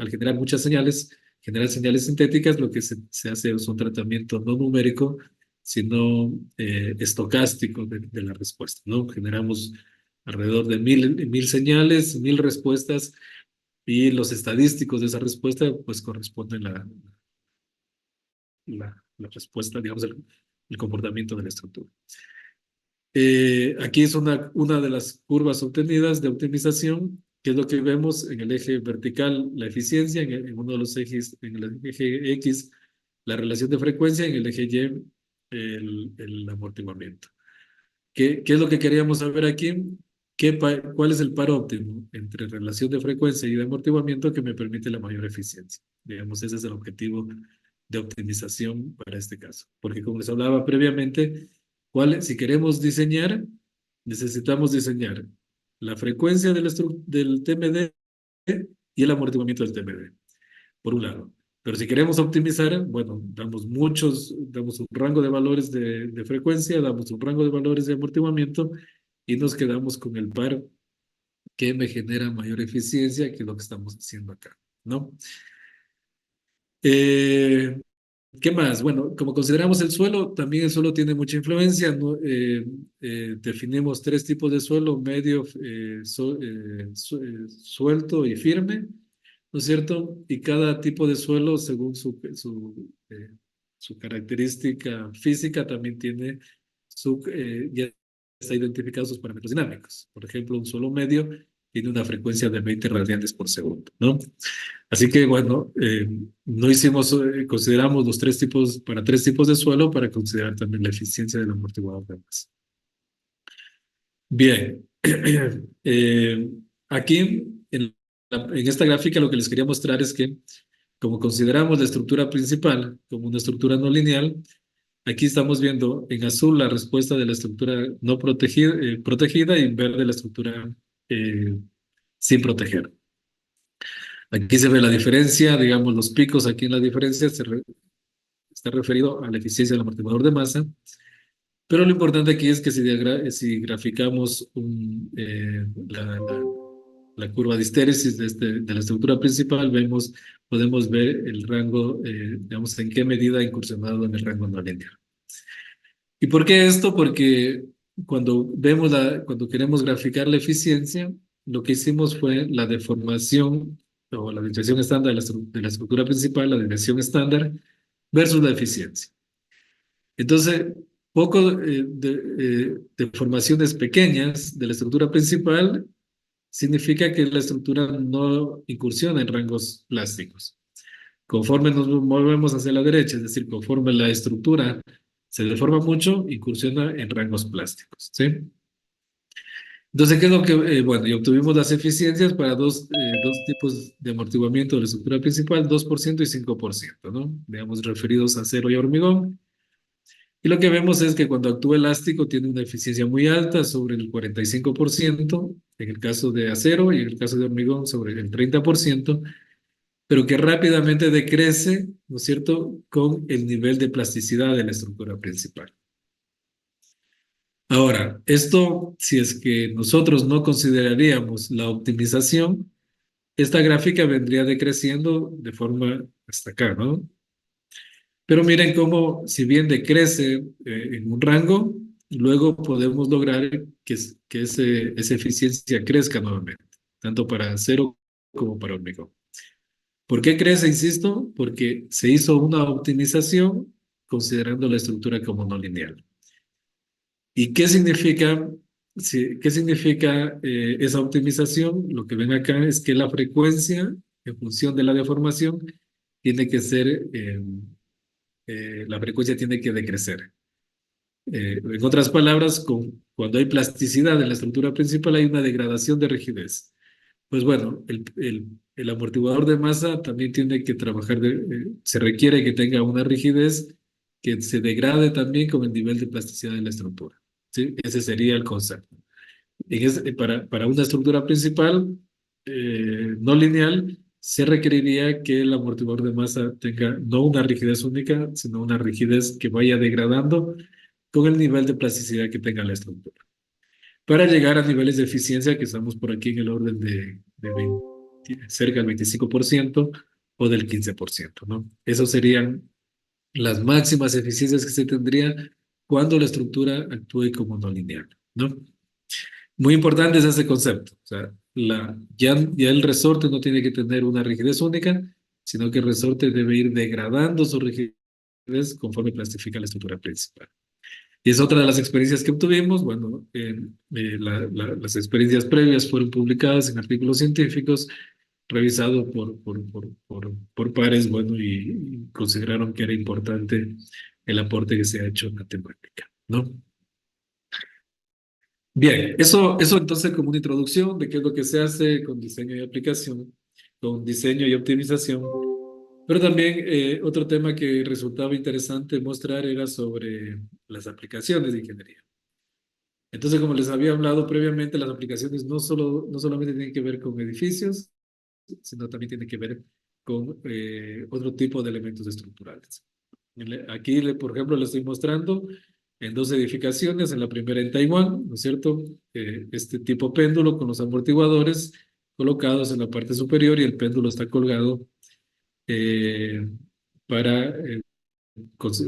Speaker 3: generar muchas señales, generar señales sintéticas, lo que se hace es un tratamiento no numérico, sino estocástico de la respuesta, ¿no? Generamos alrededor de 1000 señales, 1000 respuestas, y los estadísticos de esa respuesta, pues corresponden la respuesta, digamos, el comportamiento de la estructura. Aquí es una de las curvas obtenidas de optimización, que es lo que vemos en el eje vertical, la eficiencia, en uno de los ejes, en el eje X, la relación de frecuencia, en el eje Y, el amortiguamiento. ¿Qué es lo que queríamos saber aquí? ¿Cuál es el par óptimo entre relación de frecuencia y de amortiguamiento que me permite la mayor eficiencia? Digamos, ese es el objetivo de optimización para este caso. Porque como les hablaba previamente, si queremos diseñar, necesitamos diseñar la frecuencia del TMD y el amortiguamiento del TMD, por un lado. Pero si queremos optimizar, bueno, damos un rango de valores de frecuencia, damos un rango de valores de amortiguamiento y nos quedamos con el par que me genera mayor eficiencia, que es lo que estamos haciendo acá, ¿no? Eh, ¿Qué más? Bueno, como consideramos el suelo, también el suelo tiene mucha influencia, ¿no? Definimos tres tipos de suelo: medio, suelto y firme, ¿no es cierto? Y cada tipo de suelo, según su característica física, también tiene ya está identificado sus parámetros dinámicos. Por ejemplo, un suelo medio tiene una frecuencia de 20 radianes por segundo, ¿no? Así que, bueno, no hicimos, consideramos los tres tipos de suelo para considerar también la eficiencia del amortiguador de masa. Bien, eh, aquí en esta gráfica lo que les quería mostrar es que, como consideramos la estructura principal como una estructura no lineal, aquí estamos viendo en azul la respuesta de la estructura no protegida, protegida, y en verde la estructura eh, sin proteger. Aquí se ve la diferencia, digamos, los picos aquí en la diferencia está referido a la eficiencia del amortiguador de masa, pero lo importante aquí es que si graficamos la curva de histéresis de la estructura principal, podemos ver el rango, digamos, en qué medida ha incursionado en el rango no lineal. ¿Y por qué esto? Porque cuando queremos graficar la eficiencia, lo que hicimos fue la deformación o la desviación estándar de la estructura principal, la desviación estándar, versus la eficiencia. Entonces, deformaciones pequeñas de la estructura principal significa que la estructura no incursiona en rangos plásticos. Conforme nos movemos hacia la derecha, es decir, conforme la estructura se deforma mucho, incursiona en rangos plásticos, ¿sí? Entonces, ¿qué es lo que, bueno, y obtuvimos las eficiencias para dos tipos de amortiguamiento de la estructura principal, 2% y 5%, ¿no? Digamos, referidos a acero y hormigón. Y lo que vemos es que cuando actúa elástico tiene una eficiencia muy alta, sobre el 45%, en el caso de acero, y en el caso de hormigón sobre el 30%, pero que rápidamente decrece, ¿no es cierto?, con el nivel de plasticidad de la estructura principal. Ahora, esto, si es que nosotros no consideraríamos la optimización, esta gráfica vendría decreciendo de forma hasta acá, ¿no? Pero miren cómo, si bien decrece en un rango, luego podemos lograr que esa eficiencia crezca nuevamente, tanto para acero como para hormigón. ¿Por qué crece? Insisto, porque se hizo una optimización considerando la estructura como no lineal. ¿Y qué significa, qué significa esa optimización? Lo que ven acá es que la frecuencia, en función de la deformación, tiene que ser, la frecuencia tiene que decrecer. En otras palabras, cuando hay plasticidad en la estructura principal, hay una degradación de rigidez. Pues bueno, el amortiguador de masa también tiene que trabajar, se requiere que tenga una rigidez que se degrade también con el nivel de plasticidad de la estructura, ¿sí? Ese sería el concepto. Para una estructura principal no lineal, se requeriría que el amortiguador de masa tenga no una rigidez única, sino una rigidez que vaya degradando con el nivel de plasticidad que tenga la estructura, para llegar a niveles de eficiencia que estamos por aquí en el orden de cerca del 25% o del 15%, ¿no? Esas serían las máximas eficiencias que se tendrían cuando la estructura actúe como no lineal, ¿no? Muy importante es ese concepto. O sea, ya el resorte no tiene que tener una rigidez única, sino que el resorte debe ir degradando su rigidez conforme plastifica la estructura principal. Y es otra de las experiencias que obtuvimos. Bueno, las experiencias previas fueron publicadas en artículos científicos, revisados por pares, bueno, y consideraron que era importante el aporte que se ha hecho en la temática, ¿no? Bien, eso entonces como una introducción de qué es lo que se hace con diseño y aplicación, con diseño y optimización. Pero también otro tema que resultaba interesante mostrar era sobre las aplicaciones de ingeniería. Entonces, como les había hablado previamente, las aplicaciones no solamente tienen que ver con edificios, sino también tienen que ver con otro tipo de elementos estructurales. Aquí, por ejemplo, les estoy mostrando en dos edificaciones, en la primera en Taiwán, ¿no es cierto? Este tipo péndulo con los amortiguadores colocados en la parte superior y el péndulo está colgado eh, para, eh,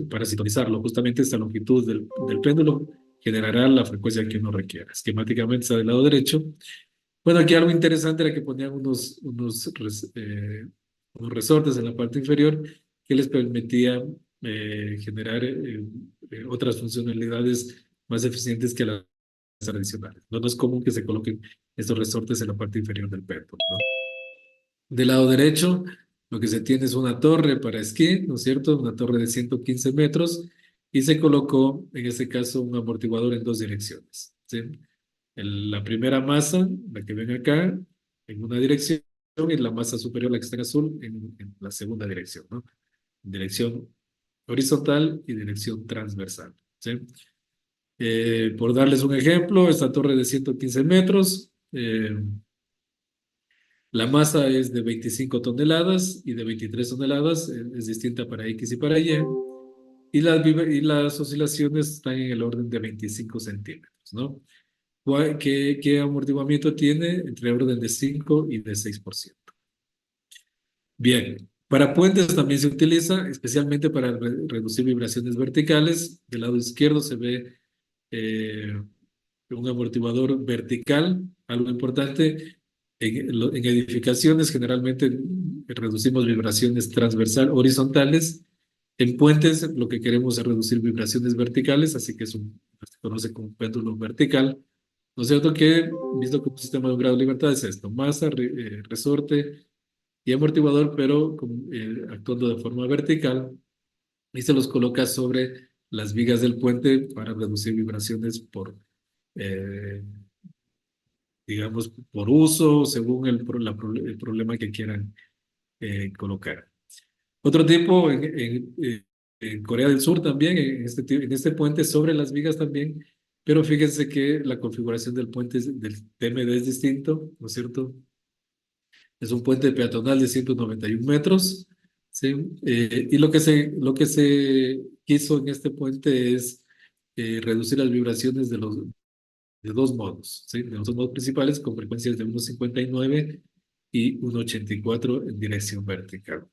Speaker 3: para sintonizarlo. Justamente esta longitud del péndulo generará la frecuencia que uno requiera. Esquemáticamente está del lado derecho. Bueno, aquí algo interesante era que ponían unos resortes en la parte inferior que les permitía generar otras funcionalidades más eficientes que las tradicionales. No, no es común que se coloquen estos resortes en la parte inferior del péndulo, ¿no? Del lado derecho, lo que se tiene es una torre para esquí, ¿no es cierto? Una torre de 115 metros y se colocó, en este caso, un amortiguador en dos direcciones, ¿sí? La primera masa, la que ven acá, en una dirección y la masa superior, la que está en azul, en la segunda dirección, ¿no? Dirección horizontal y dirección transversal, ¿sí? Por darles un ejemplo, esta torre de 115 metros, la masa es de 25 toneladas y de 23 toneladas, es distinta para X y para Y, y las oscilaciones están en el orden de 25 centímetros, ¿no? ¿Qué amortiguamiento tiene? Entre orden de 5 y de 6%. Bien, para puentes también se utiliza, especialmente para reducir vibraciones verticales. Del lado izquierdo se ve eh, un amortiguador vertical, algo importante. En edificaciones generalmente reducimos vibraciones transversal horizontales. En puentes lo que queremos es reducir vibraciones verticales, así que se conoce como péndulo vertical. ¿No es cierto que, visto como un sistema de un grado de libertad es esto? Masa, resorte y amortiguador, pero actuando de forma vertical, y se los coloca sobre las vigas del puente para reducir vibraciones eh, digamos, por uso, según el problema que quieran colocar. Otro tipo, en Corea del Sur también, en este puente sobre las vigas también, pero fíjense que la configuración del puente del TMD es distinto, ¿no es cierto? Es un puente peatonal de 191 metros, ¿sí? Y lo que se quiso en este puente es reducir las vibraciones de dos modos, ¿sí? De los dos modos principales con frecuencias de 1,59 y 1,84 en dirección vertical.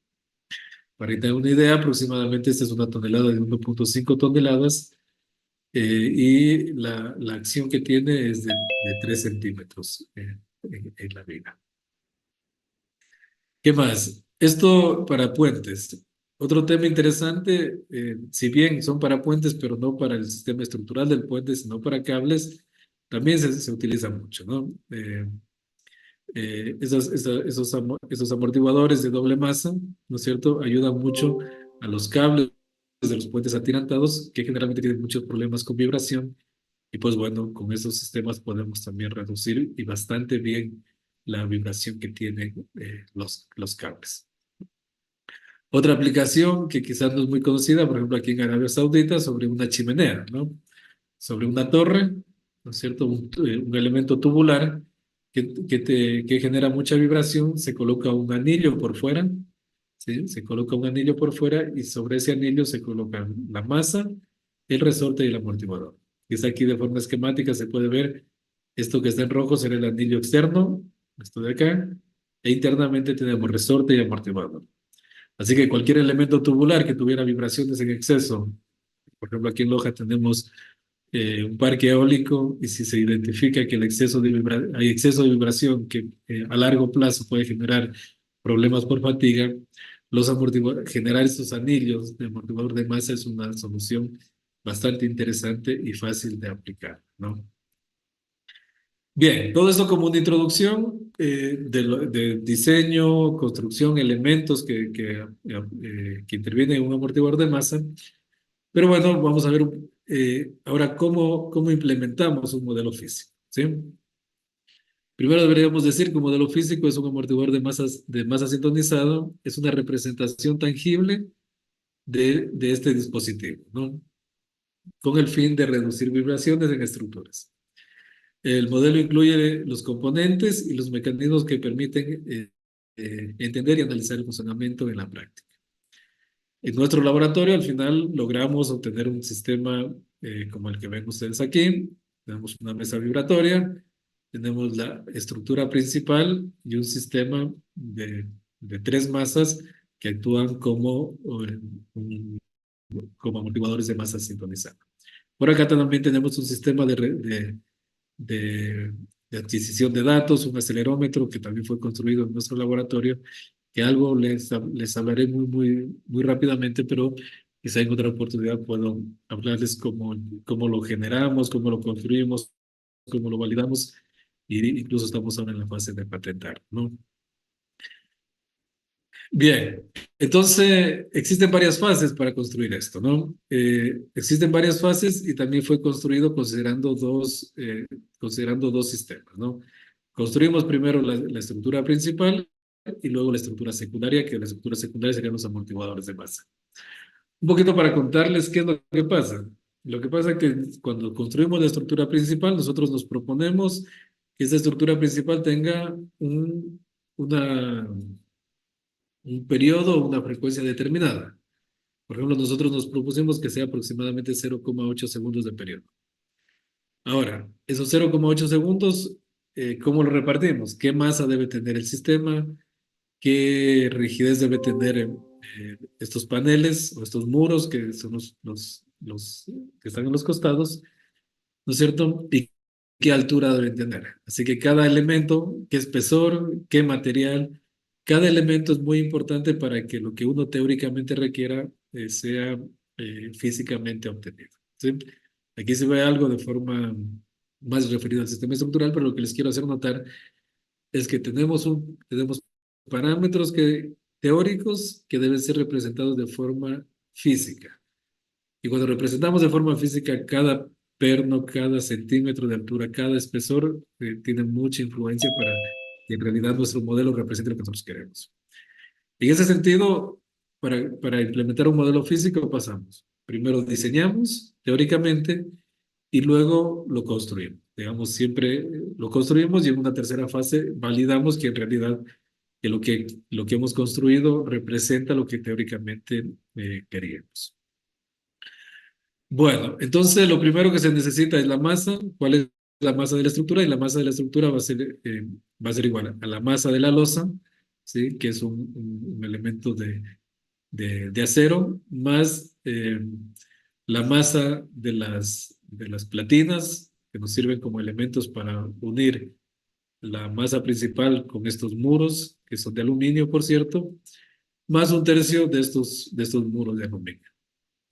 Speaker 3: Para que tengan una idea, aproximadamente esta es una tonelada de 1,5 toneladas y la acción que tiene es de 3 centímetros en la viga. ¿Qué más? Esto para puentes. Otro tema interesante, si bien son para puentes, pero no para el sistema estructural del puente, sino para cables, también se utiliza mucho, ¿no? Esos amortiguadores de doble masa, ¿no es cierto?, ayudan mucho a los cables de los puentes atirantados, que generalmente tienen muchos problemas con vibración, y pues bueno, con esos sistemas podemos también reducir y bastante bien la vibración que tienen los cables. Otra aplicación que quizás no es muy conocida, por ejemplo aquí en Arabia Saudita, sobre una chimenea, ¿no? Sobre una torre, ¿no es cierto? Un elemento tubular que genera mucha vibración, se coloca un anillo por fuera, ¿sí? Se coloca un anillo por fuera y sobre ese anillo se coloca la masa, el resorte y el amortiguador. Es aquí de forma esquemática se puede ver esto que está en rojo será el anillo externo, esto de acá, e internamente tenemos resorte y amortiguador. Así que cualquier elemento tubular que tuviera vibraciones en exceso, por ejemplo aquí en Loja tenemos un parque eólico y si se identifica que hay exceso de vibración que a largo plazo puede generar problemas por fatiga, generar estos anillos de amortiguador de masa es una solución bastante interesante y fácil de aplicar, ¿no? Bien, todo esto como una introducción de diseño, construcción, elementos que intervienen en un amortiguador de masa. Pero bueno, vamos a ver ahora cómo implementamos un modelo físico, ¿sí? Primero deberíamos decir que un modelo físico es un amortiguador de masa sintonizado, es una representación tangible de este dispositivo, ¿no? Con el fin de reducir vibraciones en estructuras. El modelo incluye los componentes y los mecanismos que permiten entender y analizar el funcionamiento en la práctica. En nuestro laboratorio, al final, logramos obtener un sistema como el que ven ustedes aquí. Tenemos una mesa vibratoria, tenemos la estructura principal y un sistema de tres masas que actúan como amortiguadores de masa sincronizada. Por acá también tenemos un sistema de, de adquisición de datos, un acelerómetro que también fue construido en nuestro laboratorio, que algo les hablaré muy rápidamente, pero quizá en otra oportunidad puedo hablarles cómo lo generamos, cómo lo construimos, cómo lo validamos, y incluso estamos ahora en la fase de patentar, ¿no? Bien, entonces existen varias fases para construir esto, ¿no? Existen varias fases y también fue construido considerando dos sistemas, ¿no? Construimos primero la estructura principal y luego la estructura secundaria, que la estructura secundaria serían los amortiguadores de masa. Un poquito para contarles qué es lo que pasa. Lo que pasa es que cuando construimos la estructura principal, nosotros nos proponemos que esa estructura principal tenga una un periodo o una frecuencia determinada. Por ejemplo, nosotros nos propusimos que sea aproximadamente 0,8 segundos de periodo. Ahora, esos 0,8 segundos, ¿cómo lo repartimos? ¿Qué masa debe tener el sistema? ¿Qué rigidez debe tener estos paneles o estos muros que son los que están en los costados? ¿No es cierto? ¿Y qué altura deben tener? Así que cada elemento, qué espesor, qué material, cada elemento es muy importante para que lo que uno teóricamente requiera sea físicamente obtenido, ¿sí? Aquí se ve algo de forma más referida al sistema estructural, pero lo que les quiero hacer notar es que tenemos parámetros teóricos que deben ser representados de forma física. Y cuando representamos de forma física cada perno, cada centímetro de altura, cada espesor, tiene mucha influencia para que en realidad nuestro modelo represente lo que nosotros queremos. En ese sentido, para implementar un modelo físico pasamos. Primero diseñamos teóricamente y luego lo construimos. Digamos, siempre lo construimos y en una tercera fase validamos que en realidad lo que hemos construido representa lo que teóricamente queríamos. Bueno, entonces lo primero que se necesita es la masa. ¿Cuál es la masa de la estructura? Y la masa de la estructura va a ser igual a la masa de la losa, ¿sí? Que es un elemento de acero, más la masa de las platinas, que nos sirven como elementos para unir la masa principal con estos muros, que son de aluminio, por cierto, más un tercio de estos muros de aluminio.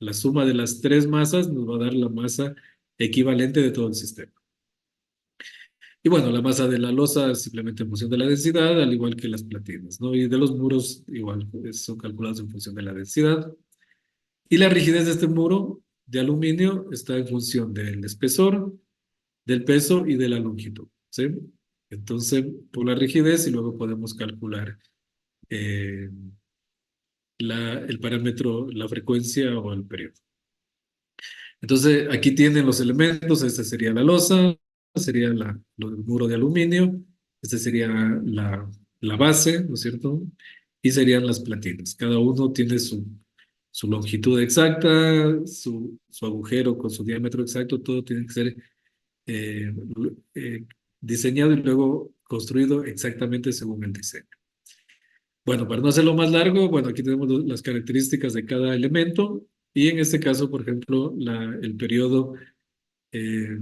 Speaker 3: La suma de las tres masas nos va a dar la masa equivalente de todo el sistema. Y bueno, la masa de la losa simplemente en función de la densidad, al igual que las platinas, ¿no? Y de los muros igual son calculados en función de la densidad. Y la rigidez de este muro de aluminio está en función del espesor, del peso y de la longitud, ¿sí? Entonces, por la rigidez y luego podemos calcular eh, el parámetro, la frecuencia o el periodo. Entonces, aquí tienen los elementos. Este sería la losa, sería el muro de aluminio, este sería la base, ¿no es cierto? Y serían las platinas. Cada uno tiene su longitud exacta, su agujero con su diámetro exacto, todo tiene que ser eh, eh, diseñado y luego construido exactamente según el diseño. Bueno, para no hacerlo más largo, bueno, aquí tenemos las características de cada elemento y en este caso, por ejemplo, el periodo eh,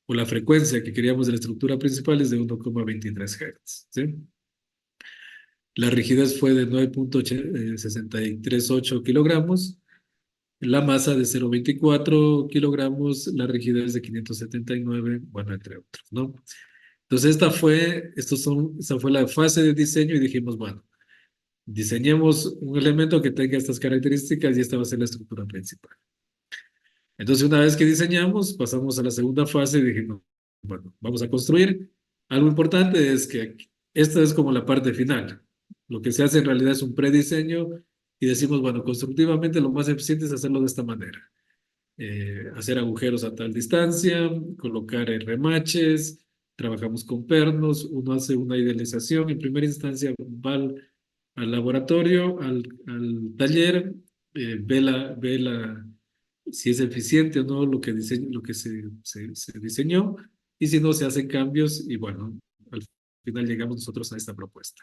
Speaker 3: o la frecuencia que queríamos de la estructura principal es de 1,23 Hz, ¿sí? La rigidez fue de 9,638 kilogramos, la masa de 0,24 kilogramos, la rigidez de 579, bueno, entre otros, ¿no? Entonces, esa fue la fase de diseño y dijimos, bueno, diseñemos un elemento que tenga estas características y esta va a ser la estructura principal. Entonces, una vez que diseñamos, pasamos a la segunda fase y dijimos, bueno, vamos a construir. Algo importante es que esta es como la parte final. Lo que se hace en realidad es un prediseño y decimos, bueno, constructivamente lo más eficiente es hacerlo de esta manera. Hacer agujeros a tal distancia, colocar remaches, trabajamos con pernos, uno hace una idealización. En primera instancia va al laboratorio, al taller, ve si es eficiente o no lo que, lo que se diseñó, y si no, se hacen cambios y bueno, al final llegamos nosotros a esta propuesta.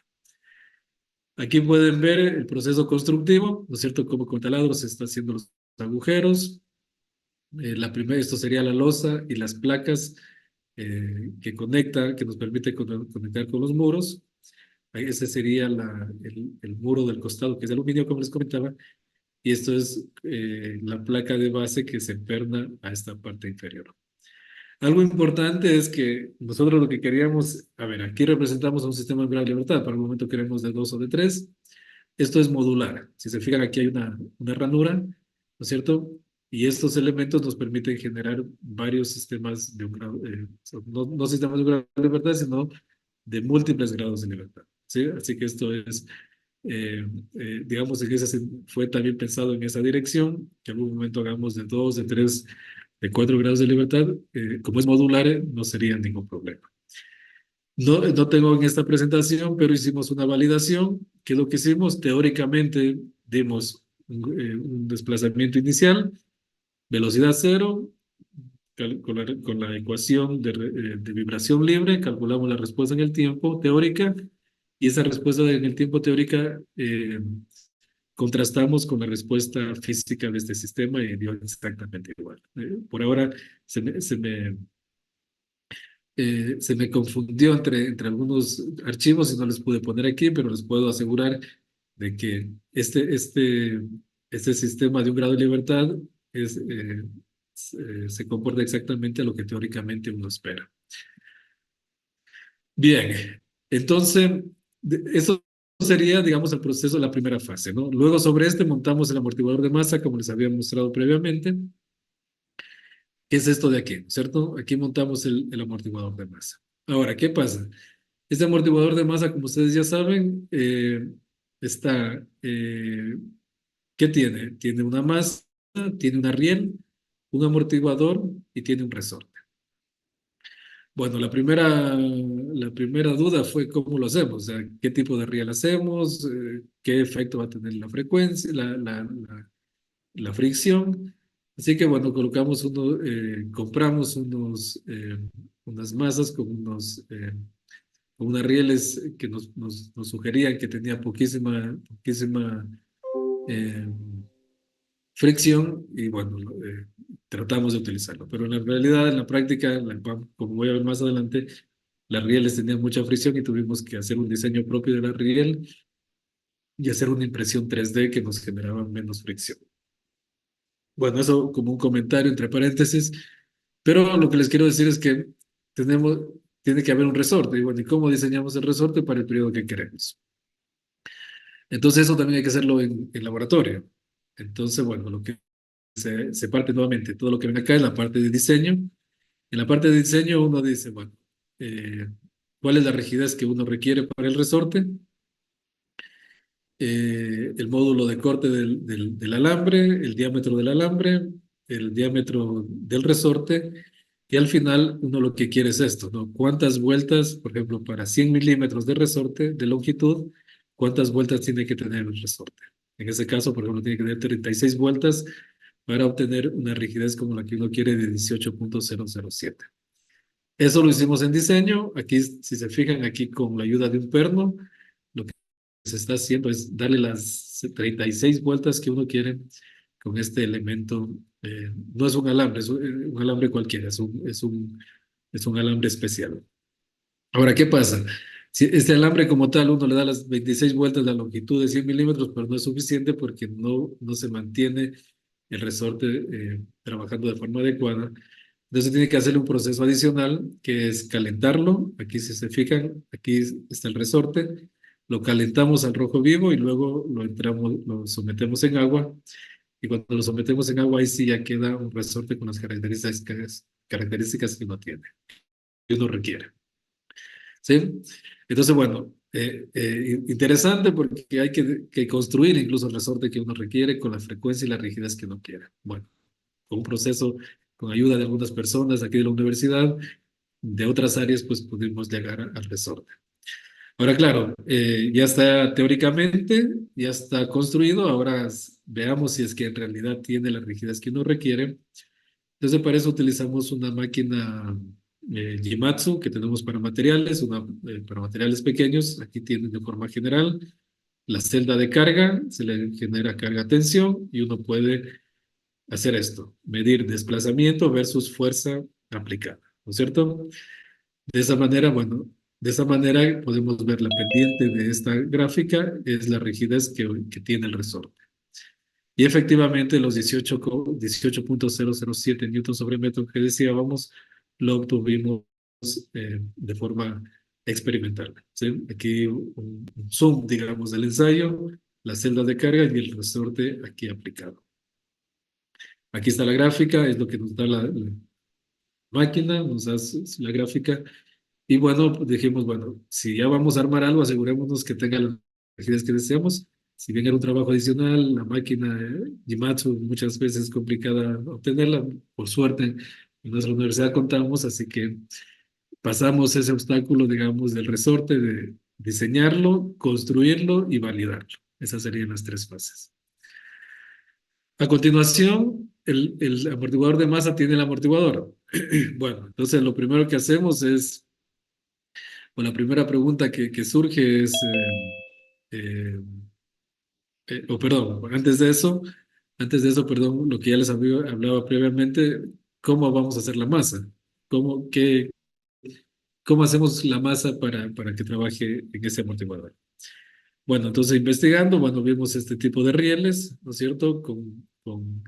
Speaker 3: Aquí pueden ver el proceso constructivo, ¿no es cierto? Cómo con taladros se está haciendo los agujeros. Esto sería la losa y las placas que conectan, que nos permite conectar con los muros. Ese sería el muro del costado, que es de aluminio, como les comentaba, y esto es la placa de base que se perna a esta parte inferior. Algo importante es que nosotros lo que queríamos, a ver, aquí representamos un sistema de gran libertad, para el momento queremos de 2 o de 3. Esto es modular. Si se fijan, aquí hay una ranura, ¿no es cierto? Y estos elementos nos permiten generar varios sistemas de un grado, no sistemas de un grado de libertad, sino de múltiples grados de libertad, ¿sí? Así que esto es, digamos, fue también pensado en esa dirección, que en algún momento hagamos de 2, de 3, de 4 grados de libertad. Como es modular, no sería ningún problema. No tengo en esta presentación, pero hicimos una validación, que lo que hicimos teóricamente dimos un desplazamiento inicial, velocidad cero, con la ecuación de vibración libre, calculamos la respuesta en el tiempo teórica, y esa respuesta en el tiempo teórica contrastamos con la respuesta física de este sistema y dio exactamente igual. Por ahora se me confundió entre algunos archivos y no les pude poner aquí, pero les puedo asegurar de que este sistema de un grado de libertad se comporta exactamente a lo que teóricamente uno espera. Bien, entonces, eso sería, digamos, el proceso de la primera fase, ¿no? Luego sobre este montamos el amortiguador de masa, como les había mostrado previamente. ¿Qué es esto de aquí? ¿Cierto? Aquí montamos el amortiguador de masa. Ahora, ¿qué pasa? Este amortiguador de masa, como ustedes ya saben, está, ¿qué tiene? Tiene una masa, tiene una riel, un amortiguador y tiene un resorte. Bueno, la primera duda fue cómo lo hacemos, o sea, qué tipo de riel hacemos, qué efecto va a tener la frecuencia, la fricción. Así que bueno, compramos unas masas con unas rieles que nos sugerían que tenía poquísima eh, fricción y bueno, tratamos de utilizarlo. Pero en la realidad, en la práctica, como voy a ver más adelante, las rieles tenían mucha fricción y tuvimos que hacer un diseño propio de la riel y hacer una impresión 3D que nos generaba menos fricción. Bueno, eso como un comentario entre paréntesis, pero lo que les quiero decir es que tiene que haber un resorte. Y bueno, ¿y cómo diseñamos el resorte para el periodo que queremos? Entonces eso también hay que hacerlo en laboratorio. Entonces, bueno, lo que se parte nuevamente, todo lo que ven acá en la parte de diseño. En la parte de diseño uno dice, bueno, ¿cuál es la rigidez que uno requiere para el resorte? El módulo de corte del alambre, el diámetro del alambre, el diámetro del resorte, y al final uno lo que quiere es esto, ¿no? ¿Cuántas vueltas, por ejemplo, para 100 milímetros de resorte de longitud, cuántas vueltas tiene que tener el resorte? En ese caso, por ejemplo, tiene que tener 36 vueltas para obtener una rigidez como la que uno quiere de 18.007. Eso lo hicimos en diseño. Aquí, si se fijan, aquí con la ayuda de un perno, lo que se está haciendo es darle las 36 vueltas que uno quiere con este elemento. No es un alambre, es un alambre cualquiera, es un alambre especial. Ahora, ¿qué pasa? Si este alambre como tal, uno le da las 26 vueltas de la longitud de 100 milímetros, pero no es suficiente porque no se mantiene el resorte trabajando de forma adecuada. Entonces tiene que hacerle un proceso adicional, que es calentarlo. Aquí si se fijan, aquí está el resorte. Lo calentamos al rojo vivo y luego lo sometemos en agua. Y cuando lo sometemos en agua, ahí sí ya queda un resorte con las características que uno tiene, que uno requiere. ¿Sí? Entonces, bueno, interesante porque hay que construir incluso el resorte que uno requiere con la frecuencia y la rigidez que uno quiera. Bueno, con un proceso, con ayuda de algunas personas aquí de la universidad, de otras áreas, pues pudimos llegar al resorte. Ahora, claro, ya está teóricamente, ya está construido. Ahora veamos si es que en realidad tiene la rigidez que uno requiere. Entonces, para eso utilizamos una máquina Jimatsu que tenemos para materiales, una para materiales pequeños. Aquí tienen de forma general la celda de carga, se le genera carga-tensión y uno puede hacer esto, medir desplazamiento versus fuerza aplicada, ¿no es cierto? De esa manera, bueno, de esa manera podemos ver la pendiente de esta gráfica, es la rigidez que tiene el resorte. Y efectivamente los 18.007 newtons sobre metro que decíamos, lo obtuvimos de forma experimental, ¿sí? Aquí un zoom, digamos, del ensayo, la celda de carga y el resorte aquí aplicado. Aquí está la gráfica, es lo que nos da la máquina, nos da la gráfica. Y bueno, pues dijimos, bueno, si ya vamos a armar algo, asegurémonos que tenga las rigidez que deseamos. Si bien era un trabajo adicional, la máquina Jimatsu muchas veces es complicada obtenerla. Por suerte, en nuestra universidad contamos, así que pasamos ese obstáculo, digamos, del resorte de diseñarlo, construirlo y validarlo. Esas serían las tres fases. A continuación, el amortiguador de masa tiene el amortiguador. Bueno, entonces lo primero que hacemos es, o la primera pregunta que surge es, eh, perdón, antes de eso, perdón, lo que ya les hablaba previamente, ¿cómo vamos a hacer la masa? ¿Cómo, cómo hacemos la masa para que trabaje en ese amortiguador? Bueno, entonces investigando, bueno, vimos este tipo de rieles, ¿no es cierto? Con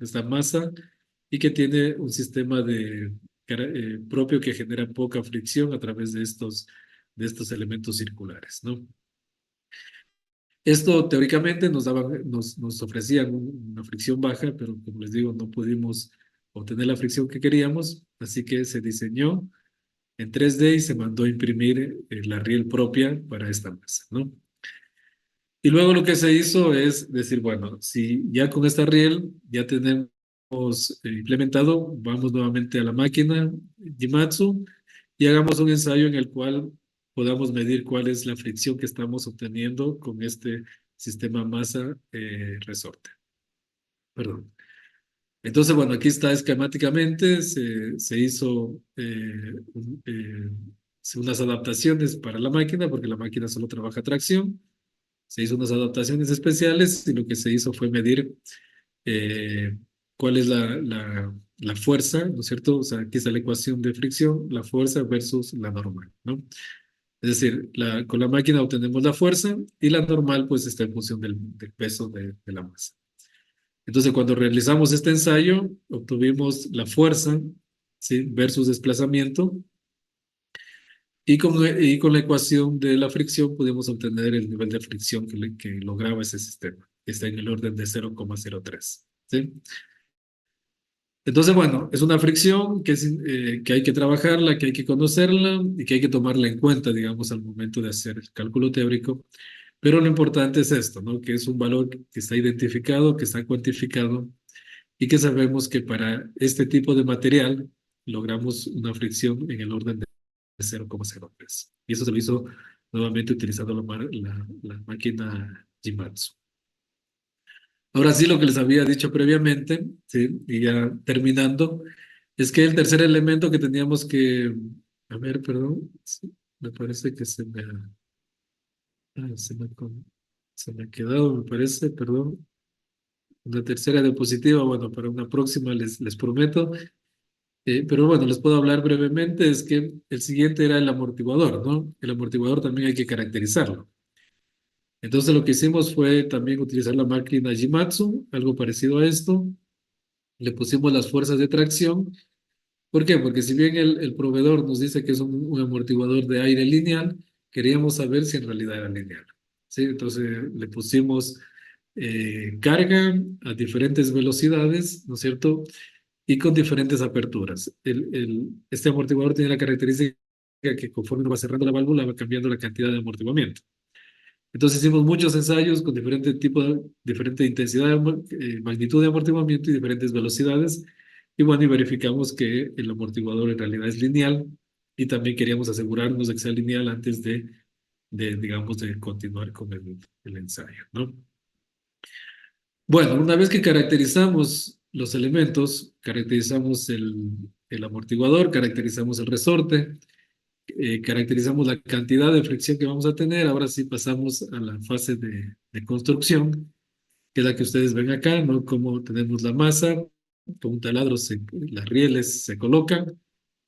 Speaker 3: esta masa y que tiene un sistema propio que genera poca fricción a través de estos elementos circulares, ¿no? Esto teóricamente nos ofrecían una fricción baja, pero como les digo, no pudimos obtener la fricción que queríamos, así que se diseñó en 3D y se mandó a imprimir la riel propia para esta masa, ¿no? Y luego lo que se hizo es decir, bueno, si ya con esta riel ya tenemos implementado, vamos nuevamente a la máquina Jimatsu y hagamos un ensayo en el cual podamos medir cuál es la fricción que estamos obteniendo con este sistema masa resorte. Perdón. Entonces, bueno, aquí está esquemáticamente, se hizo unas adaptaciones para la máquina, porque la máquina solo trabaja a tracción. Se hizo unas adaptaciones especiales y lo que se hizo fue medir eh, cuál es la fuerza, ¿no es cierto? O sea, aquí está la ecuación de fricción, la fuerza versus la normal, ¿no? Es decir, con la máquina obtenemos la fuerza y la normal pues está en función del peso de la masa. Entonces, cuando realizamos este ensayo, obtuvimos la fuerza, ¿sí? Versus desplazamiento y con la ecuación de la fricción pudimos obtener el nivel de fricción que lograba ese sistema, que está en el orden de 0,03. ¿Sí? Entonces, bueno, es una fricción que hay que trabajarla, que hay que conocerla y que hay que tomarla en cuenta, digamos, al momento de hacer el cálculo teórico. Pero lo importante es esto, ¿no? Que es un valor que está identificado, que está cuantificado y que sabemos que para este tipo de material logramos una fricción en el orden de 0,03. Y eso se lo hizo nuevamente utilizando la máquina Jimatsu. Ahora sí, lo que les había dicho previamente, ¿sí? Y ya terminando, es que el tercer elemento que teníamos que, a ver, perdón, sí, me parece que se me ha quedado, me parece, perdón, una tercera diapositiva, bueno, para una próxima les prometo. Pero bueno, les puedo hablar brevemente, es que el siguiente era el amortiguador, ¿no? El amortiguador también hay que caracterizarlo. Entonces lo que hicimos fue también utilizar la máquina Jimatsu, algo parecido a esto. Le pusimos las fuerzas de tracción. ¿Por qué? Porque si bien el proveedor nos dice que es un amortiguador de aire lineal, queríamos saber si en realidad era lineal. ¿Sí? Entonces le pusimos carga a diferentes velocidades, ¿no es cierto? Y con diferentes aperturas. Este amortiguador tiene la característica que conforme uno va cerrando la válvula va cambiando la cantidad de amortiguamiento. Entonces hicimos muchos ensayos con diferente tipo diferente intensidad, magnitud de amortiguamiento y diferentes velocidades. Y bueno, y verificamos que el amortiguador en realidad es lineal y también queríamos asegurarnos de que sea lineal antes de digamos, de continuar con el ensayo, ¿no? Bueno, una vez que caracterizamos los elementos, caracterizamos el amortiguador, caracterizamos el resorte, caracterizamos la cantidad de fricción que vamos a tener, ahora sí pasamos a la fase de construcción, que es la que ustedes ven acá, ¿no? Como tenemos la masa, con un taladro las rieles se colocan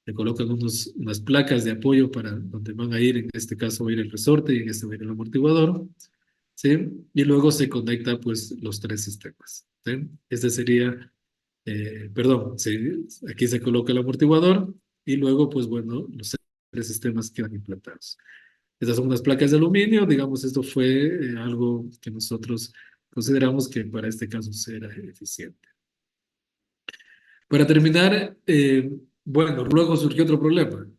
Speaker 3: unas placas de apoyo para donde van a ir, en este caso va a ir el resorte y en este va a ir el amortiguador, ¿sí? Y luego se conecta pues los tres sistemas, ¿sí? Este sería, perdón, aquí se coloca el amortiguador y luego pues bueno, los tres sistemas quedan implantados. Estas son unas placas de aluminio, digamos, esto fue algo que nosotros consideramos que para este caso será eficiente. Para terminar, bueno, luego surgió otro problema.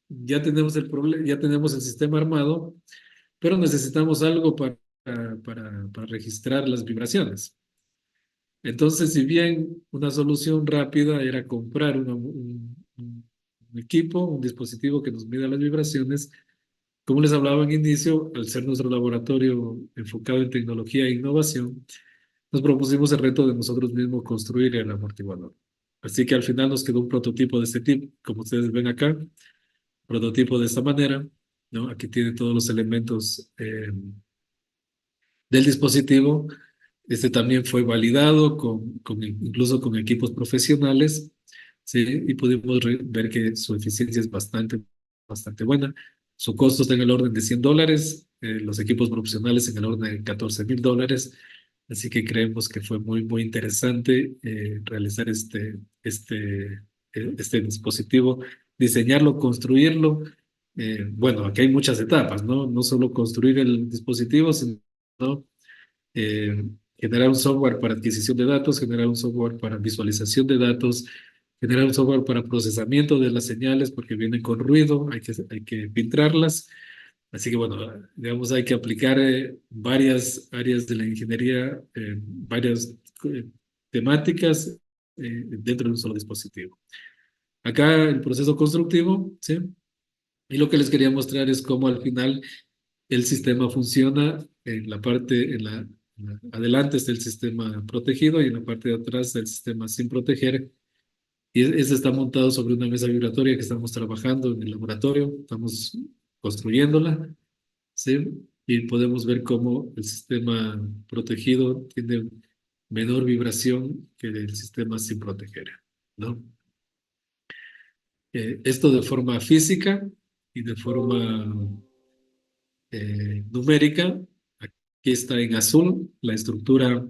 Speaker 3: Ya tenemos el sistema armado, pero necesitamos algo para registrar las vibraciones. Entonces, si bien una solución rápida era comprar un equipo, un dispositivo que nos mida las vibraciones, como les hablaba en inicio, al ser nuestro laboratorio enfocado en tecnología e innovación, nos propusimos el reto de nosotros mismos construir el amortiguador. Así que al final nos quedó un prototipo de este tipo, como ustedes ven acá, prototipo de esta manera, ¿no? Aquí tiene todos los elementos del dispositivo. Este también fue validado incluso con equipos profesionales, ¿sí? Y pudimos ver que su eficiencia es bastante buena. Su costo está en el orden de $100, los equipos profesionales en el orden de $14,000. Así que creemos que fue muy interesante realizar este dispositivo, diseñarlo, construirlo. Bueno, aquí hay muchas etapas, ¿no? No solo construir el dispositivo, sino eh, generar un software para adquisición de datos, generar un software para visualización de datos, generar un software para procesamiento de las señales, porque vienen con ruido, hay que filtrarlas. Así que bueno, digamos, hay que aplicar varias áreas de la ingeniería, varias temáticas dentro de un solo dispositivo. Acá el proceso constructivo, ¿sí? Y lo que les quería mostrar es cómo al final el sistema funciona en la parte, adelante está el sistema protegido y en la parte de atrás el sistema sin proteger. Y ese está montado sobre una mesa vibratoria que estamos trabajando en el laboratorio, estamos construyéndola, ¿sí? Y podemos ver cómo el sistema protegido tiene menor vibración que el sistema sin proteger, ¿no? Esto de forma física y de forma numérica. Aquí está en azul la estructura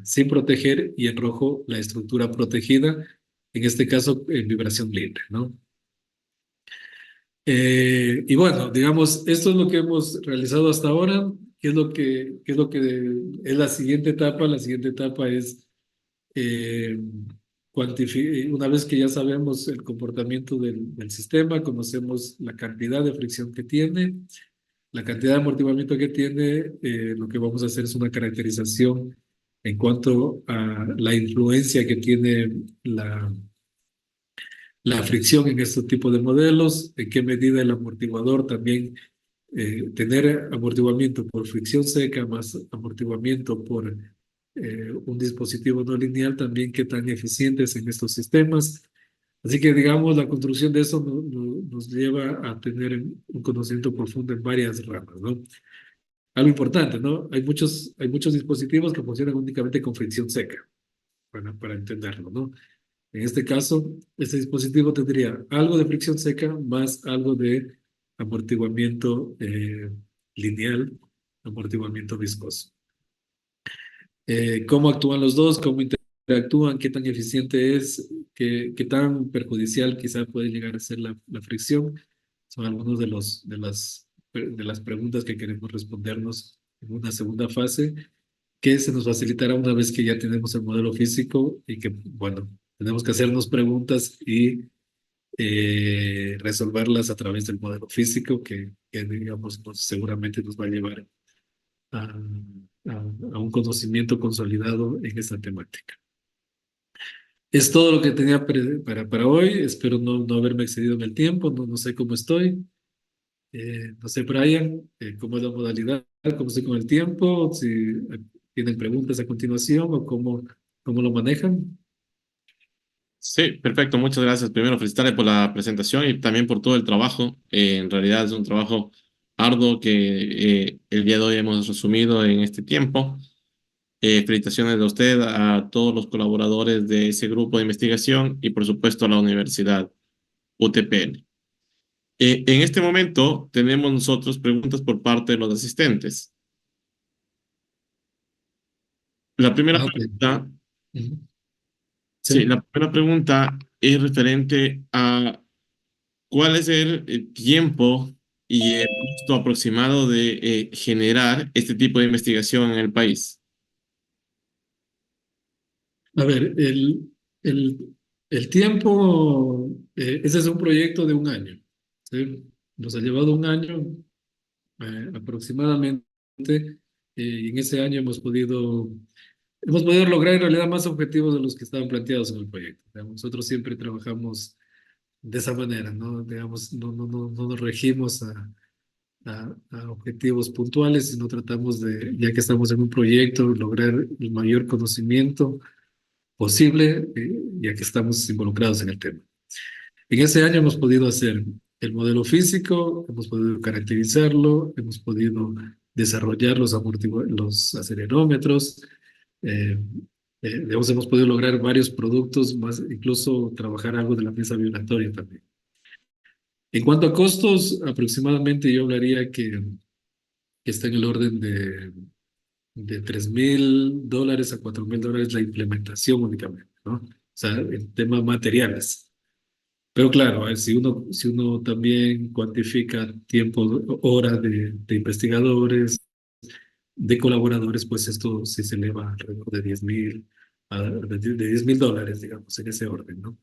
Speaker 3: sin proteger y en rojo la estructura protegida, en este caso en vibración libre, ¿no? Y bueno, digamos, esto es lo que hemos realizado hasta ahora. ¿Qué es lo que es la siguiente etapa? La siguiente etapa es eh, una vez que ya sabemos el comportamiento del sistema, conocemos la cantidad de fricción que tiene, la cantidad de amortiguamiento que tiene, lo que vamos a hacer es una caracterización en cuanto a la influencia que tiene la fricción en este tipo de modelos, en qué medida el amortiguador también, tener amortiguamiento por fricción seca más amortiguamiento por un dispositivo no lineal, también qué tan eficientes en estos sistemas. Así que, digamos, la construcción de eso nos lleva a tener un conocimiento profundo en varias ramas, ¿no? Algo importante, ¿no? Hay muchos dispositivos que funcionan únicamente con fricción seca, para entenderlo, ¿no? En este caso, este dispositivo tendría algo de fricción seca más algo de amortiguamiento lineal, amortiguamiento viscoso. ¿Cómo actúan los dos? ¿Cómo interactúan? ¿Qué tan eficiente es? ¿Qué tan perjudicial quizá puede llegar a ser la fricción? Son algunos de las preguntas que queremos respondernos en una segunda fase, que se nos facilitará una vez que ya tenemos el modelo físico y que, bueno, tenemos que hacernos preguntas y resolverlas a través del modelo físico que digamos, seguramente nos va a llevar a, a un conocimiento consolidado en esta temática. Es todo lo que tenía para hoy. Espero no haberme excedido en el tiempo. No sé cómo estoy. No sé, Brian, ¿cómo es la modalidad? ¿Cómo estoy con el tiempo? Si tienen preguntas a continuación o cómo lo manejan.
Speaker 1: Sí, perfecto. Muchas gracias. Primero, felicitarle por la presentación y también por todo el trabajo. En realidad es un trabajo arduo que el día de hoy hemos resumido en este tiempo. Felicitaciones a usted, a todos los colaboradores de ese grupo de investigación y por supuesto a la Universidad UTPL. En este momento tenemos nosotros preguntas por parte de los asistentes. La primera
Speaker 3: Ah, ok.
Speaker 1: pregunta,
Speaker 3: Ujú.
Speaker 1: sí,
Speaker 3: Sí.
Speaker 1: la primera pregunta es referente a cuál es el tiempo y el costo aproximado de generar este tipo de investigación en el país.
Speaker 3: A ver, el, el tiempo, ese es un proyecto de un año. ¿Sí? Nos ha llevado un año aproximadamente, y en ese año hemos podido lograr en realidad más objetivos de los que estaban planteados en el proyecto. Digamos, nosotros siempre trabajamos de esa manera, ¿no? Digamos, no nos regimos a objetivos puntuales, sino tratamos de, ya que estamos en un proyecto, lograr el mayor conocimiento posible, ya que estamos involucrados en el tema. En ese año hemos podido hacer el modelo físico, hemos podido caracterizarlo, hemos podido desarrollar los acelerómetros, eh, hemos podido lograr varios productos, más incluso trabajar algo de la mesa violatoria también. En cuanto a costos, aproximadamente yo hablaría que está en el orden de $3,000 a $4,000 la implementación únicamente, ¿no? O sea, en temas materiales. Pero claro, si uno también cuantifica tiempo, horas de investigadores, de colaboradores, pues esto sí se eleva alrededor de 10,000, de $10,000, digamos, en ese orden, ¿no?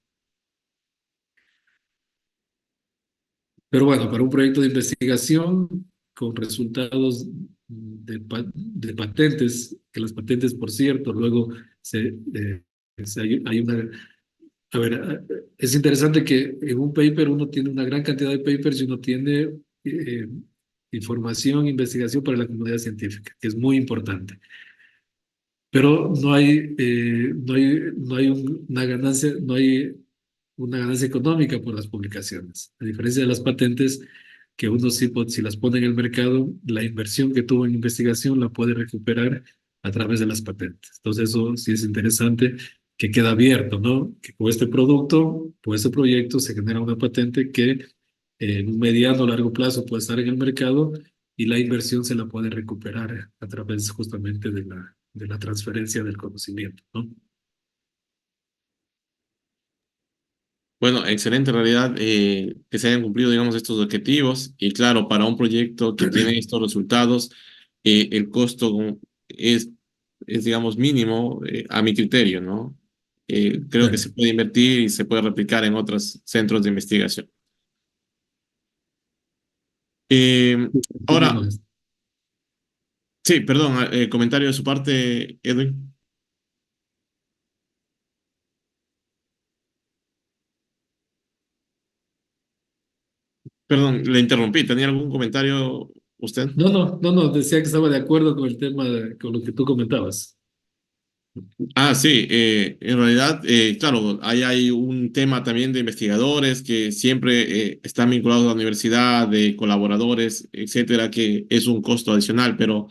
Speaker 3: Pero bueno, para un proyecto de investigación con resultados de patentes, que las patentes, por cierto, luego hay una. A ver, es interesante que en un paper uno tiene una gran cantidad de papers y uno tiene eh, información, investigación para la comunidad científica, que es muy importante. Pero no hay una ganancia económica por las publicaciones. A diferencia de las patentes, que uno sí, si las pone en el mercado, la inversión que tuvo en investigación la puede recuperar a través de las patentes. Entonces eso sí es interesante que queda abierto, ¿no? Que con este producto, con este proyecto, se genera una patente que en un mediano o largo plazo puede estar en el mercado y la inversión se la puede recuperar a través justamente de la transferencia del conocimiento, ¿no?
Speaker 1: Bueno, excelente en realidad que se hayan cumplido, digamos, estos objetivos. Y claro, para un proyecto que tiene estos resultados, el costo es, digamos, mínimo a mi criterio, ¿no? Creo que se
Speaker 3: Sí.
Speaker 1: puede invertir y se puede replicar en otros centros de investigación. Eh,
Speaker 3: Así
Speaker 1: ahora,
Speaker 3: mismo es.
Speaker 1: sí, perdón, comentario de su parte, Edwin. Perdón, le interrumpí. ¿Tenía algún comentario usted?
Speaker 3: No, decía que estaba de acuerdo con el tema, con lo que tú comentabas.
Speaker 1: Ah, sí, en realidad, claro, ahí hay un tema también de investigadores que siempre están vinculados a la universidad, de colaboradores, etcétera, que es un costo adicional, pero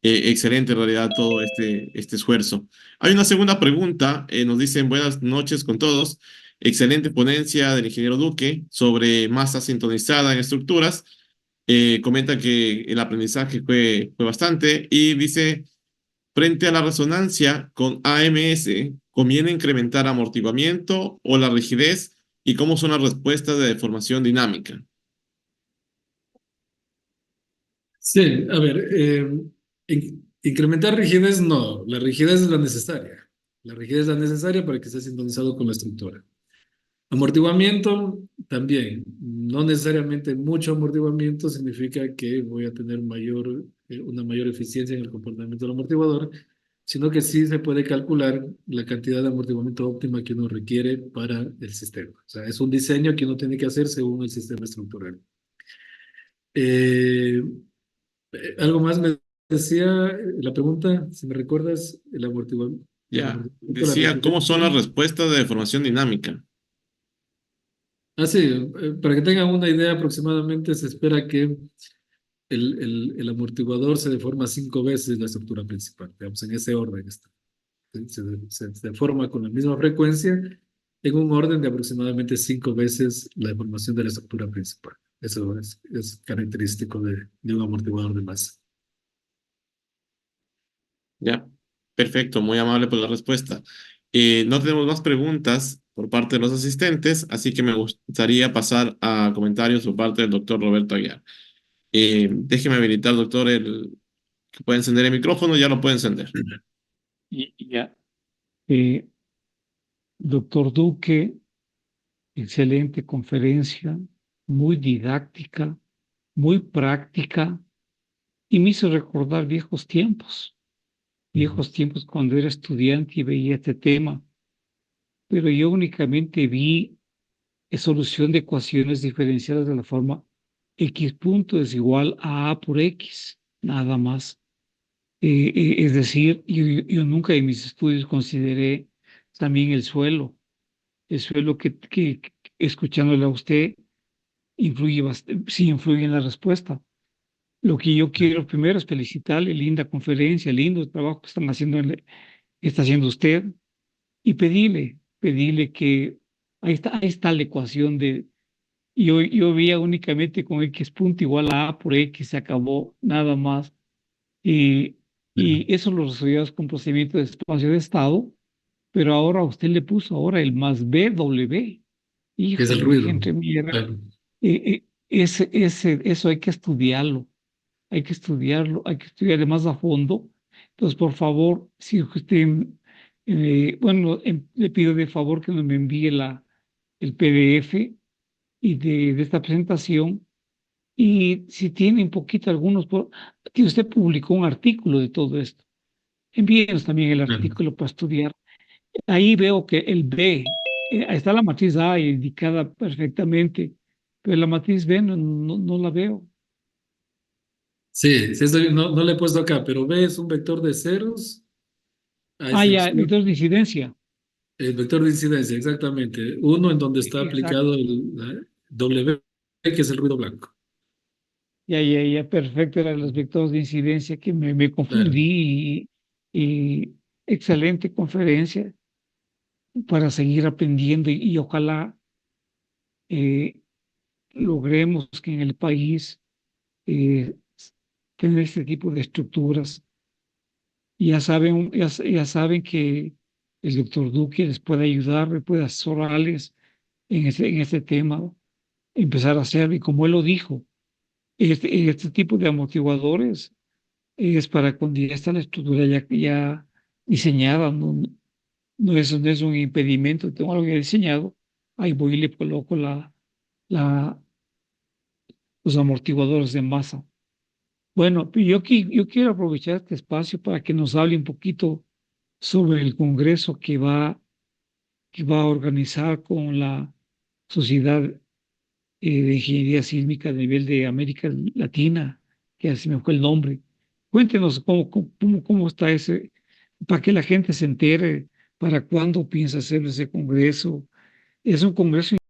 Speaker 1: excelente en realidad todo este esfuerzo. Hay una segunda pregunta, nos dicen buenas noches con todos. Excelente ponencia del ingeniero Duque sobre masa sintonizada en estructuras. Comenta que el aprendizaje fue bastante y dice. Frente a la resonancia con AMS, ¿conviene incrementar amortiguamiento o la rigidez? ¿Y cómo son las respuestas de deformación dinámica?
Speaker 3: Sí, a ver, incrementar rigidez no, la rigidez es la necesaria. La rigidez es la necesaria para que esté sintonizado con la estructura. Amortiguamiento también, no necesariamente mucho amortiguamiento significa que voy a tener una mayor eficiencia en el comportamiento del amortiguador, sino que sí se puede calcular la cantidad de amortiguamiento óptima que uno requiere para el sistema. O sea, es un diseño que uno tiene que hacer según el sistema estructural. Eh, Algo más me decía la pregunta, si me recuerdas, el
Speaker 1: Ya,
Speaker 3: amortiguamiento, la
Speaker 1: decía, ¿cómo son las
Speaker 3: resistencia.
Speaker 1: respuestas de deformación dinámica?
Speaker 3: Ah, sí, para que tengan una idea, aproximadamente se espera que el amortiguador se deforma 5 veces la estructura principal, digamos, en ese orden está. Se deforma con la misma frecuencia en un orden de aproximadamente 5 veces la deformación de la estructura principal. Eso es característico de un amortiguador de masa.
Speaker 1: Ya, perfecto, muy amable por la respuesta. No tenemos más preguntas por parte de los asistentes, así que me gustaría pasar a comentarios por parte del doctor Roberto Aguiar. Déjeme habilitar, doctor, el que puede encender el micrófono, ya lo puede encender.
Speaker 2: Y ya, eh, doctor Duque, excelente conferencia, muy didáctica, muy práctica, y me hizo recordar
Speaker 3: Ujú.
Speaker 2: viejos tiempos cuando era estudiante y veía este tema, pero yo únicamente vi solución de ecuaciones diferenciales de la forma x punto es igual a por x, nada más. Es decir, yo nunca en mis estudios consideré también el suelo que escuchándole a usted influye sí influye en la respuesta. Lo que yo quiero primero es felicitarle, linda conferencia, lindo trabajo que está haciendo usted, y pedirle que ahí está la ecuación yo veía únicamente con x punto igual a por x, se acabó, nada más. Y, y eso lo resolvíamos con procedimiento de espacio de estado, pero ahora usted le puso ahora el más BW.
Speaker 3: ¿Qué es el
Speaker 2: Híjole, dije
Speaker 3: ruido?
Speaker 2: entre mí,
Speaker 3: Claro.
Speaker 2: eso hay que estudiarlo más a fondo. Entonces, por favor, si usted, bueno, le pido de favor que me envíe el PDF y de esta presentación. Y si tiene un poquito que usted publicó un artículo de todo esto, envíenos también el
Speaker 3: Claro.
Speaker 2: artículo para estudiar. Ahí veo que el B, ahí está la matriz A indicada perfectamente, pero la matriz B no la veo.
Speaker 3: Sí, sí no le he puesto acá, pero B es un vector de ceros a
Speaker 2: Ah, ya,
Speaker 3: excepción.
Speaker 2: vector de incidencia.
Speaker 3: El vector de incidencia, exactamente. Uno en donde está
Speaker 2: Exacto.
Speaker 3: aplicado la W, que es el ruido blanco.
Speaker 2: Ya, perfecto, eran los vectores de incidencia que me
Speaker 3: Claro.
Speaker 2: confundí y excelente conferencia para seguir aprendiendo y ojalá eh, logremos que en el país eh, tener este tipo de estructuras. Ya saben que el doctor Duque les puede ayudar, les puede asesorarles en este tema, empezar a hacerlo. Y como él lo dijo, este tipo de amortiguadores es para cuando ya está la estructura ya diseñada, no es un impedimento, tengo algo ya diseñado, ahí voy y le coloco la, los amortiguadores de masa. Bueno, yo quiero aprovechar este espacio para que nos hable un poquito sobre el congreso que va a organizar con la Sociedad de Ingeniería Sísmica a nivel de América Latina, que así me fue el nombre. Cuéntenos cómo está ese, para que la gente se entere, para cuándo piensa hacer ese congreso. Es un congreso